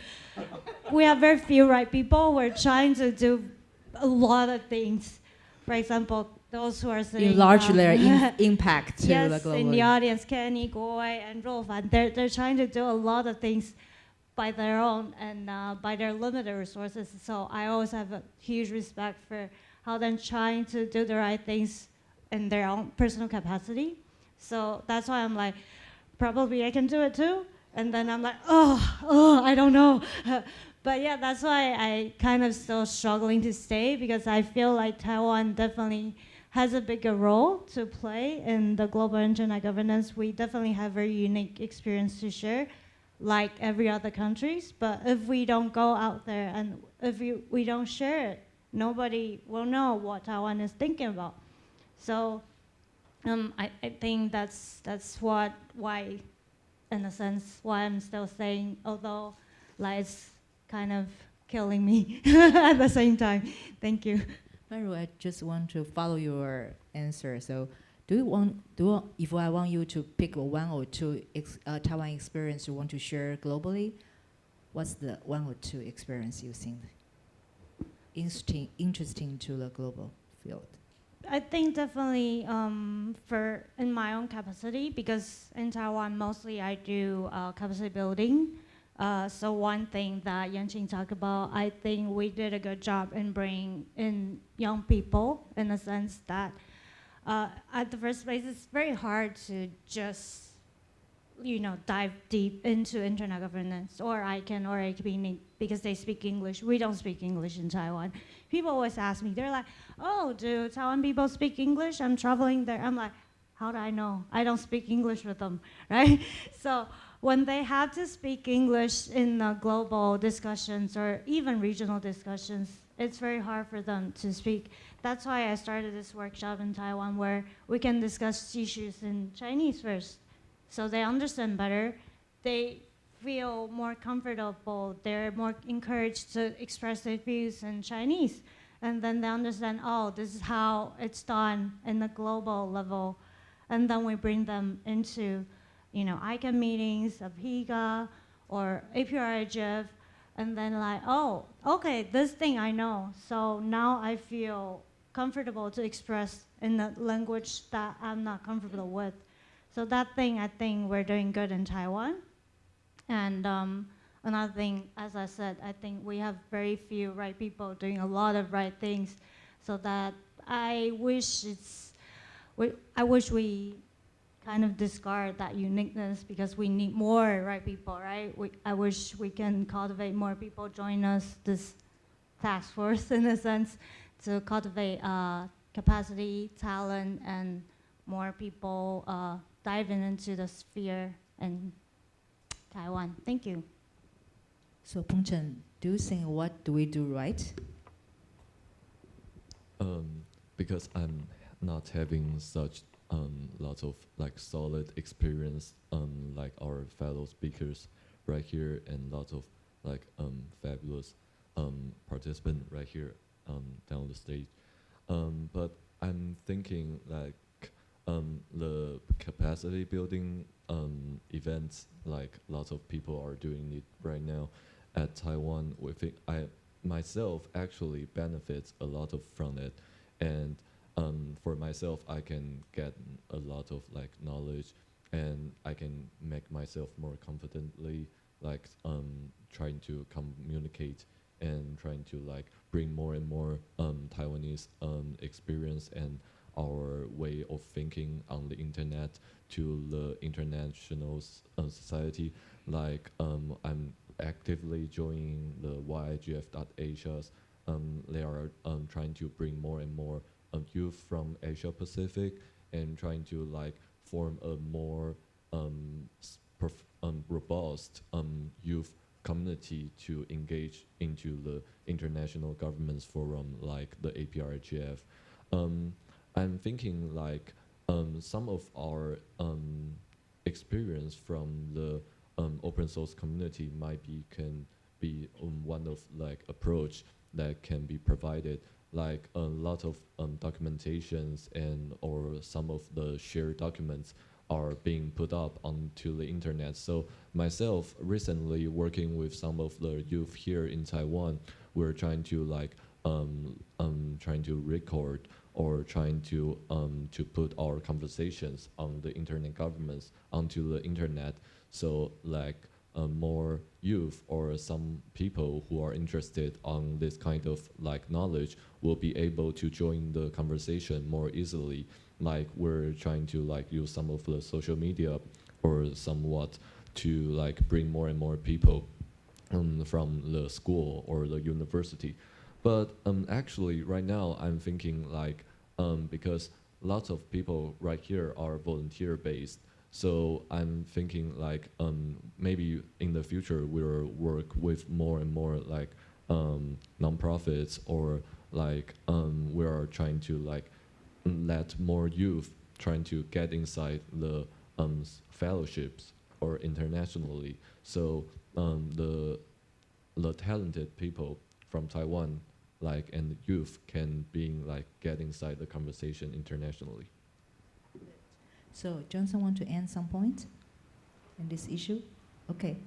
We have very few right people. We're trying to do a lot of things. For example, those who are sitting Enlarge their impact to yes, the global. in the audience, Kenny, Goy, and Rolfan, they're trying to do a lot of things by their own and by their limited resources. So I always have a huge respect for how they're trying to do the right things in their own personal capacity. So that's why I'm like, probably I can do it too. And then I'm like, oh, I don't know. But yeah, that's why I kind of still struggling to stay, because I feel like Taiwan definitely has a bigger role to play in the global internet governance. We definitely have very unique experience to share, like every other countries. But if we don't go out there and if we don't share it, nobody will know what Taiwan is thinking about. So I think that's why, in a sense, why I'm still staying, although like it's kind of killing me at the same time. Thank you. Manru, I just want to follow your answer. So, if I want you to pick one or two Taiwan experience you want to share globally, what's the one or two experience you think interesting to the global field? I think definitely for in my own capacity, because in Taiwan mostly I do capacity building. So one thing that Yien talked about, I think we did a good job in bringing in young people, in the sense that at the first place it's very hard to just dive deep into internet governance, or I can be, because they speak English. We don't speak English in Taiwan. People always ask me, they're like, oh, do Taiwan people speak English? I'm traveling there. I'm like, how do I know? I don't speak English with them, right? So when they have to speak English in global discussions or even regional discussions, it's very hard for them to speak. That's why I started this workshop in Taiwan, where we can discuss issues in Chinese first, so they understand better. They feel more comfortable. They're more encouraged to express their views in Chinese. And then they understand, oh, this is how it's done in the global level. And then we bring them into ICANN meetings of HIGA or APRIGF, and then like, oh, okay, this thing I know. So now I feel comfortable to express in the language that I'm not comfortable with. So that thing, I think we're doing good in Taiwan. And another thing, as I said, I think we have very few right people doing a lot of right things. So that I wish we kind of discard that uniqueness, because we need more right people, right? I wish we can cultivate more people join us, this task force in a sense, to cultivate capacity, talent, and more people diving into the sphere in Taiwan. Thank you. So, Chen, do you think what do we do right? Because I'm not having such lots of like solid experience like our fellow speakers right here, and lots of like fabulous participants right here down the stage. But I'm thinking like the capacity building events, like lots of people are doing it right now at Taiwan. I myself actually benefits a lot from it, and for myself, I can get a lot of like knowledge, and I can make myself more confidently, like trying to communicate and trying to like bring more and more Taiwanese experience and our way of thinking on the internet to the international society. Like I'm actively joining the YIGF.Asia's. They are trying to bring more and more youth from Asia Pacific and trying to like form a more robust youth community to engage into the international governments forum like the APRIGF. I'm thinking like some of our experience from the open source community can be one of like approach that can be provided, like a lot of documentations and or some of the shared documents are being put up onto the internet. So myself recently working with some of the youth here in Taiwan, we're trying to like trying to record or trying to put our conversations on the internet governments onto the internet. So like more youth or some people who are interested on this kind of like knowledge will be able to join the conversation more easily. Like we're trying to like use some of the social media or somewhat to like bring more and more people from the school or the university. But actually right now I'm thinking like because lots of people right here are volunteer based. So I'm thinking like maybe in the future we'll work with more and more like nonprofits or like we are trying to like let more youth trying to get inside the fellowships or internationally. So the talented people from Taiwan like and youth can like get inside the conversation internationally. So Johnson want to end some point in this issue? Okay.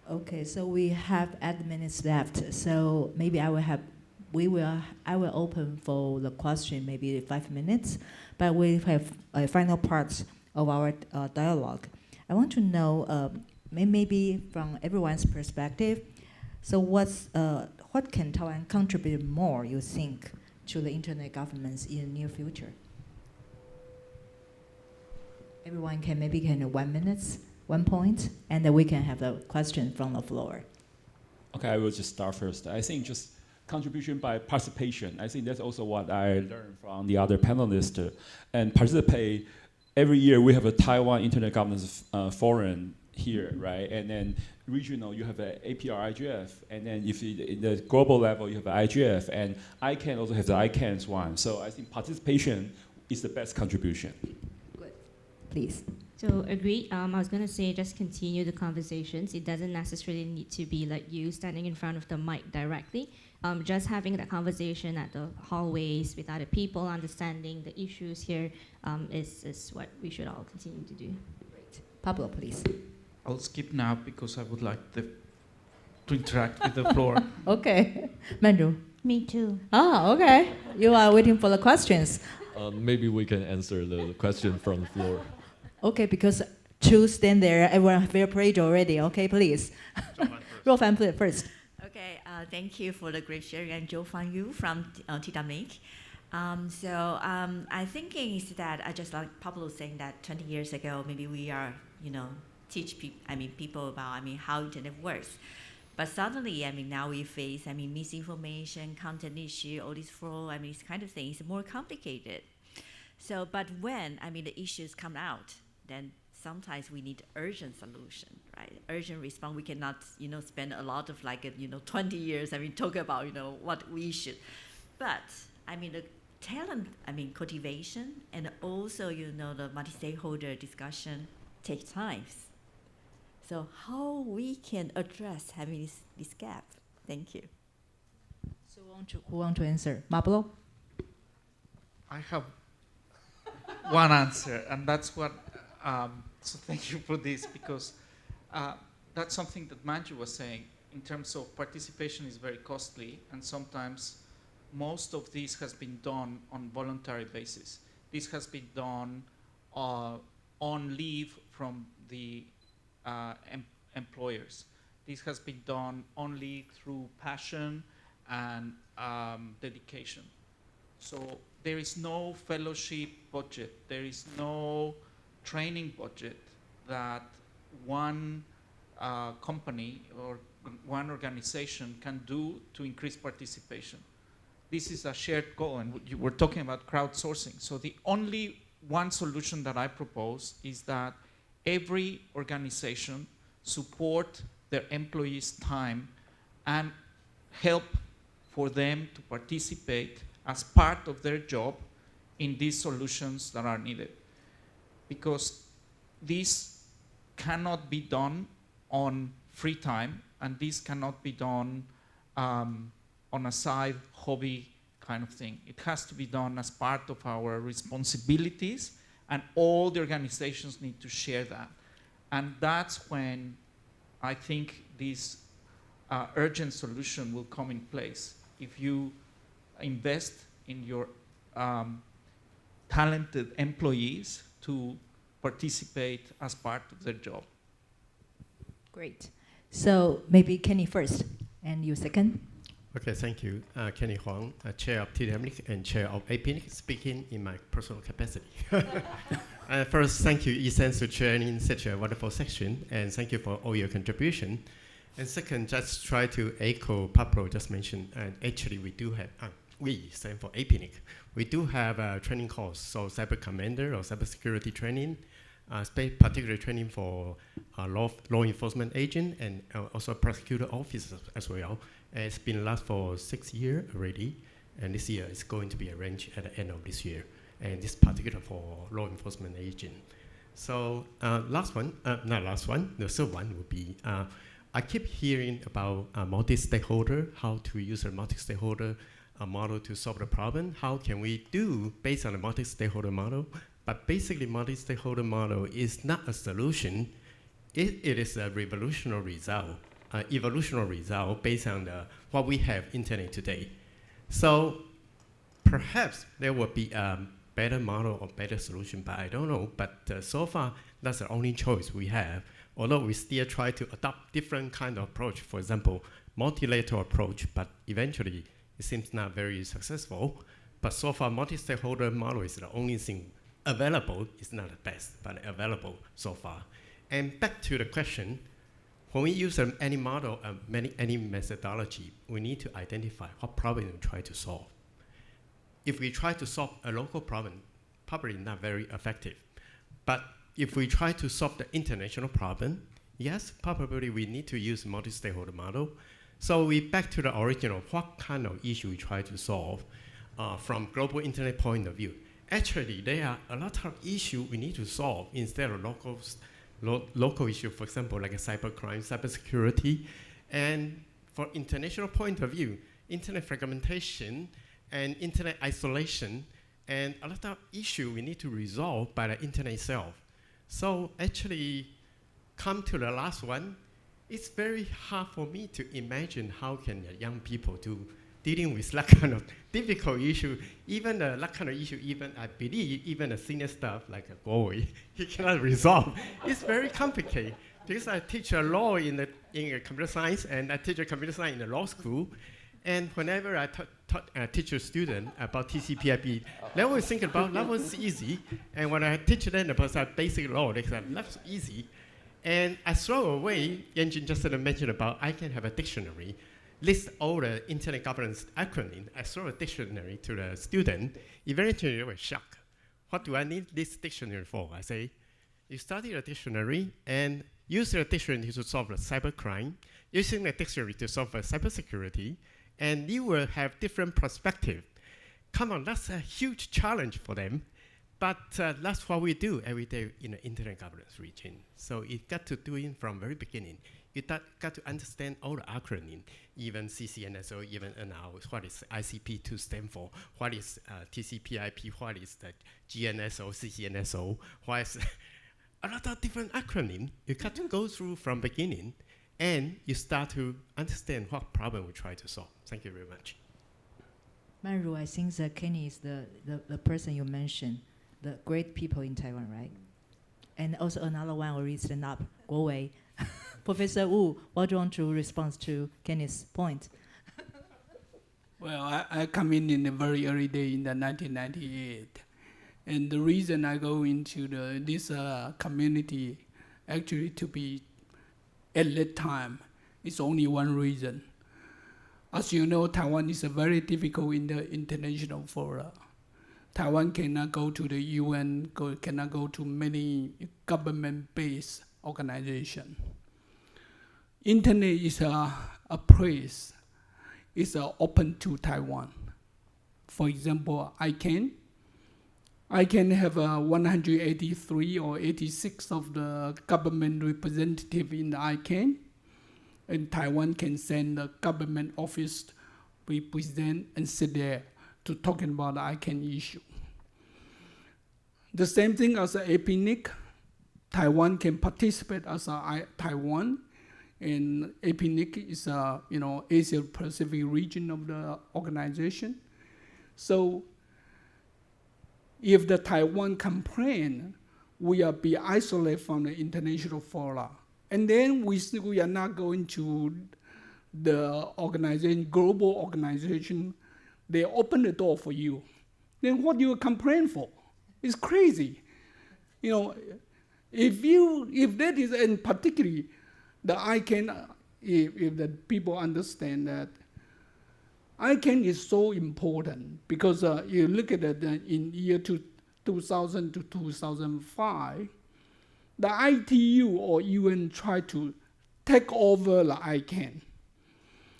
Okay, so we have 8 minutes left. So maybe I will open for the question maybe 5 minutes, but we have a final part of our dialogue. I want to know maybe from everyone's perspective, so what can Taiwan contribute more, you think, to the internet governments in the near future? Everyone can maybe 1 minute, 1 point, and then we can have a question from the floor. Okay, I will just start first. I think just contribution by participation. I think that's also what I learned from the other panelists. And participate, every year we have a Taiwan Internet Governance Forum here, right? And then regional, you have the APRIGF. And then if in the global level, you have the IGF. And ICANN also has the ICANN's one. So I think participation is the best contribution. Good. Please. So agree. I was going to say just continue the conversations. It doesn't necessarily need to be like you standing in front of the mic directly. Just having that conversation at the hallways with other people, understanding the issues here is what we should all continue to do. Great. Pablo, please. I'll skip now because I would like to interact with the floor. Okay. Manju. Me too. Ah, okay. You are waiting for the questions. Maybe we can answer the question from the floor. Okay, because two stand there, everyone very prayed already. Okay, please. Ruofan, please, first. Okay, thank you for the great sharing. I'm Joe Fan Yu from TWAMIC. I'm thinking is that I just like Pablo saying that 20 years ago, maybe we are, teach people about, how internet works. But suddenly, now we face, misinformation, content issue, all this fraud, this kind of thing is more complicated. So, but when, the issues come out, then sometimes we need urgent solution, right? Urgent response. We cannot, spend a lot of 20 years, talk about, what we should. But, the talent, cultivation, and also, the multi-stakeholder discussion takes time. So how we can address having this gap? Thank you. So who want to answer? Pablo? I have one answer, and that's what. So thank you for this, because that's something that Manju was saying in terms of participation is very costly, and sometimes most of this has been done on voluntary basis. This has been done on leave from the employers. This has been done only through passion and dedication. So there is no fellowship budget. There is no training budget that one company or one organization can do to increase participation. This is a shared goal, and you were talking about crowdsourcing. So the only one solution that I propose is that every organization support their employees' time and help for them to participate as part of their job in these solutions that are needed. Because this cannot be done on free time, and this cannot be done on a side hobby kind of thing. It has to be done as part of our responsibilities, and all the organizations need to share that. And that's when I think this urgent solution will come in place. If you invest in your talented employees to participate as part of their job. Great. So maybe Kenny first, and you second. Okay, thank you. Kenny Huang, Chair of TDMNIC and Chair of APNIC, speaking in my personal capacity. First, thank you, Yi-Shan, for chairing such a wonderful section, and thank you for all your contribution. And second, just try to echo Pablo just mentioned, and actually we do have, we stand for APNIC, we do have a training course, so cyber commander or cybersecurity training, particular training for law enforcement agent and also prosecutor officers as well. And it's been last for 6 years already, and this year it's going to be arranged at the end of this year, and this particular for law enforcement agent. So last one, not last one, the third one would be, I keep hearing about multi-stakeholder, how to use a multi-stakeholder model to solve the problem. How can we do based on a multi-stakeholder model? But basically, multi-stakeholder model is not a solution. It is a revolutionary result, evolutionary result based on what we have internet today. So perhaps there will be a better model or better solution, but I don't know. But so far, that's the only choice we have. Although we still try to adopt different kind of approach, for example, multilateral approach, but eventually it seems not very successful. But so far, multi-stakeholder model is the only thing available. It's not the best, but available so far. And back to the question, when we use any model, any methodology, we need to identify what problem we try to solve. If we try to solve a local problem, probably not very effective. But if we try to solve the international problem, yes, probably we need to use multi-stakeholder model. So we back to the original, what kind of issue we try to solve from global internet point of view. Actually, there are a lot of issues we need to solve instead of local issue, for example, like a cybercrime, cybersecurity. And for international point of view, internet fragmentation and internet isolation, and a lot of issues we need to resolve by the internet itself. So actually, come to the last one, it's very hard for me to imagine how can young people do dealing with that kind of difficult issue, even that kind of issue, even I believe, even the senior stuff like a Guo, he cannot resolve. It's very complicated because I teach a law in computer science, and I teach a computer science in the law school, and whenever I teach a student about TCP/IP, they always think about that was easy, and when I teach them about basic law, they say that's easy, and I throw away. Yien just mentioned about I can have a dictionary. List all the internet governance acronym. I throw a dictionary to the student. Eventually, they were shocked. What do I need this dictionary for? I say, you study the dictionary and use the dictionary to solve the cybercrime, using the dictionary to solve the cybersecurity, and you will have different perspective. Come on, that's a huge challenge for them, but that's what we do every day in the internet governance region. So it got to do it from very beginning. you got to understand all the acronym, even CCNSO, even NRO, what is ICP2 stand for, what is TCP/IP, what is the GNSO, CCNSO, what is a lot of different acronyms. You got to go through from beginning, and you start to understand what problem we try to solve. Thank you very much. Manru, I think that Kenny is the person you mentioned, the great people in Taiwan, right? And also another one already stand up, Guo Wei. Professor Wu, what do you want to respond to Kenny's point? Well, I come in a very early day in the 1998. And the reason I go into this community actually to be at that time is only one reason. As you know, Taiwan is very difficult in the international fora. Taiwan cannot go to the UN, cannot go to many government-based organizations. Internet is a place, it's open to Taiwan. For example, I can have 183 or 86 of the government representative in the ICANN, and Taiwan can send the government office represent and sit there to talking about the ICANN issue. The same thing as the APNIC, Taiwan can participate as a Taiwan, and APNIC is a Asia Pacific region of the organization. So if the Taiwan complain, we are be isolated from the international fora. And then we are not going to the organization, global organization, they open the door for you. Then what do you complain for? It's crazy. If that is, and particularly the ICANN, if the people understand that ICANN is so important because you look at it in year 2000 to 2005, the ITU or UN tried to take over the ICANN.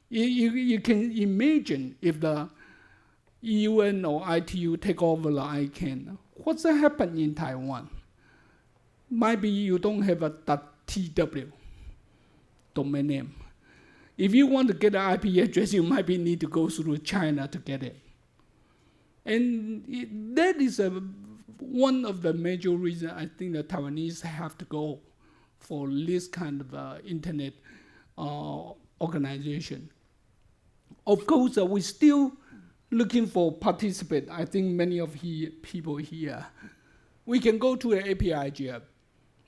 You can imagine if the UN or ITU take over the ICANN, what's happen in Taiwan? Maybe you don't have a .tw domain name. If you want to get an IP address, you might need to go through China to get it. And that is one of the major reasons I think the Taiwanese have to go for this kind of internet organization. Of course, we're still looking for participants. I think many of people here, we can go to the APIGF,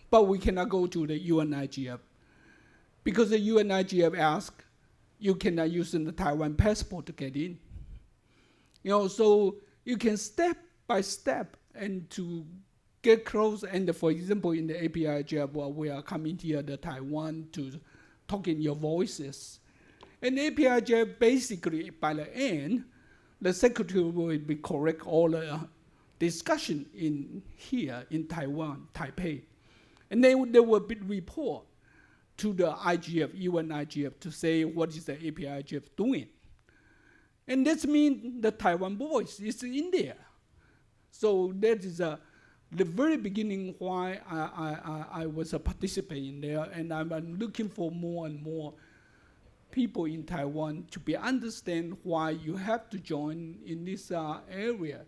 but we cannot go to the UNIGF. Because the UNIGF asks, you cannot use the Taiwan passport to get in. So you can step by step and to get close. And for example, in the APIGF, we are coming here to Taiwan to talk in your voices. And APIGF basically, by the end, the secretary will be correct all the discussion in here in Taiwan, Taipei. And then there will be report to the IGF, UN IGF, to say what is the APIGF doing. And that means the Taiwan voice is in there. So that is the very beginning why I was a participant in there, and I'm looking for more and more people in Taiwan to be understand why you have to join in this area.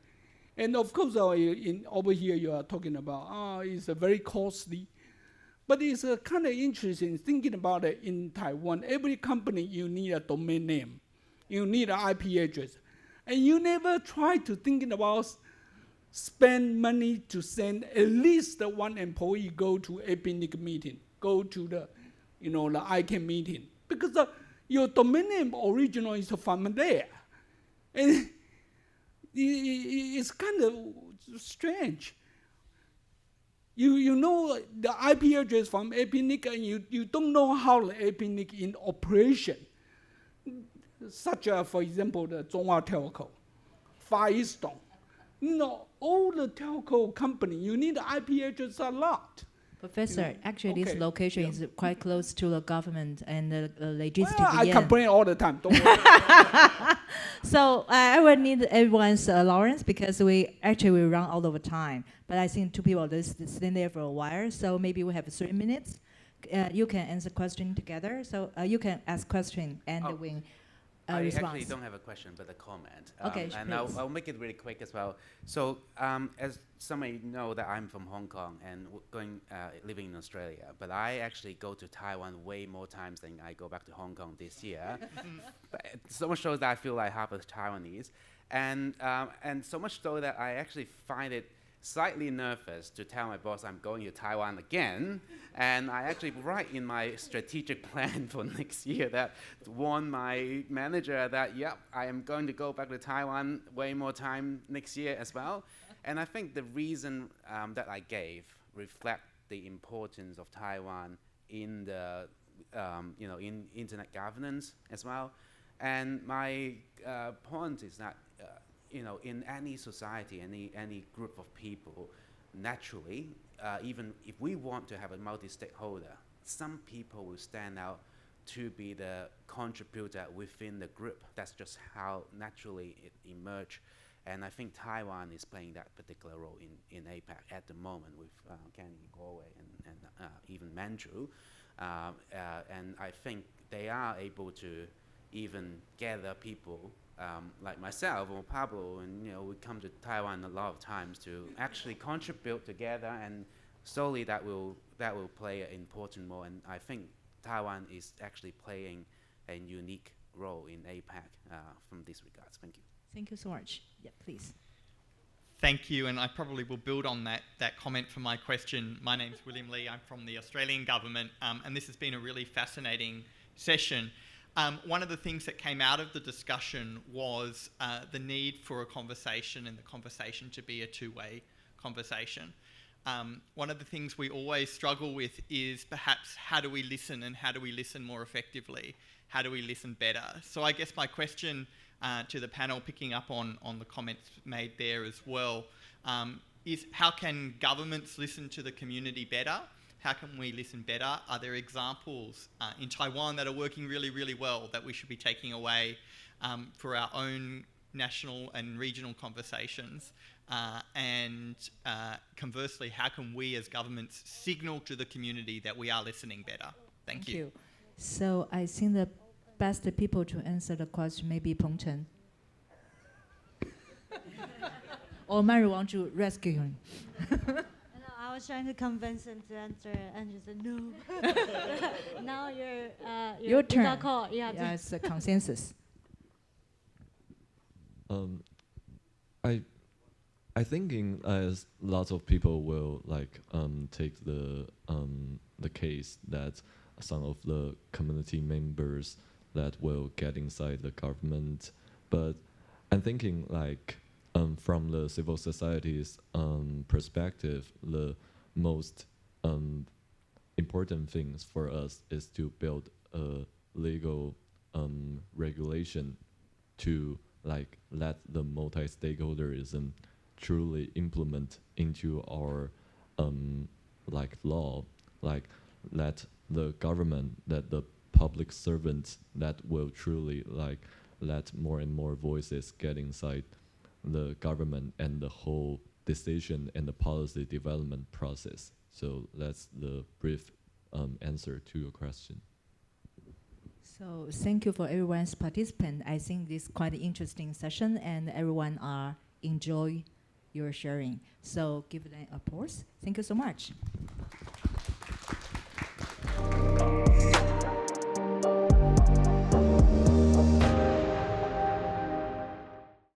And of course, over here you are talking about, it's very costly. But it's kind of interesting thinking about it in Taiwan. Every company, you need a domain name. You need an IP address. And you never try to thinking about spend money to send at least one employee go to a APNIC meeting, go to the ICANN meeting. Because your domain name original is from there. And it's kind of strange. You know the IP address from APNIC, and you don't know how the APNIC in operation. Such as, for example, the Zhonghua Telco, Far Eastern. All the telco company, you need the IP address a lot. Professor, actually this location is quite close to the government and the legislative. Well, I complain all the time, don't worry. So I will need everyone's allowance because we run out of time. But I think two people are sitting there for a while, so maybe we have 3 minutes. you can answer question together. So you can ask question and we I response. actually don't have a question, but a comment. Okay, and please. I'll make it really quick as well. So, as some of you know, that I'm from Hong Kong and living in Australia, but I actually go to Taiwan way more times than I go back to Hong Kong this year. But so much so that I feel like half a Taiwanese, and so much so that I actually find it slightly nervous to tell my boss I'm going to Taiwan again, and I actually write in my strategic plan for next year that warn my manager that, yep, I am going to go back to Taiwan way more time next year as well. And I think the reason that I gave reflect the importance of Taiwan in the, in internet governance as well. And my point is that in any society, any group of people, naturally, even if we want to have a multi-stakeholder, some people will stand out to be the contributor within the group. That's just how naturally it emerged. And I think Taiwan is playing that particular role in APAC at the moment with Kenny, Kuo and even Manju. And I think they are able to even gather people like myself or Pablo, and we come to Taiwan a lot of times to actually contribute together, and slowly that will play an important role. And I think Taiwan is actually playing a unique role in APAC from this regards. Thank you. Thank you so much. Yeah, please. Thank you, and I probably will build on that comment for my question. My name's William Lee. I'm from the Australian government, and this has been a really fascinating session. One of the things that came out of the discussion was the need for a conversation, and the conversation to be a two-way conversation. One of the things we always struggle with is perhaps how do we listen, and how do we listen more effectively? How do we listen better? So I guess my question to the panel, picking up on the comments made there as well, is how can governments listen to the community better? How can we listen better? Are there examples in Taiwan that are working really, really well that we should be taking away for our own national and regional conversations? And conversely, how can we as governments signal to the community that we are listening better? Thank you. So I think the best people to answer the question may be Peng Chen. Or Mary want to rescue him. I was trying to convince him to answer, and he said no. Now your turn. You got caught. Yeah, it's a consensus. I think as lots of people will take the case that some of the community members that will get inside the government, but I'm thinking from the civil society's perspective, the most important things for us is to build a legal regulation to let the multi-stakeholderism truly implement into our law, let the government, that the public servants that will truly let more and more voices get inside the government and the whole decision and the policy development process. So that's the brief answer to your question. So thank you for everyone's participation. I think this is quite an interesting session, and everyone enjoy your sharing. So give them applause. Thank you so much.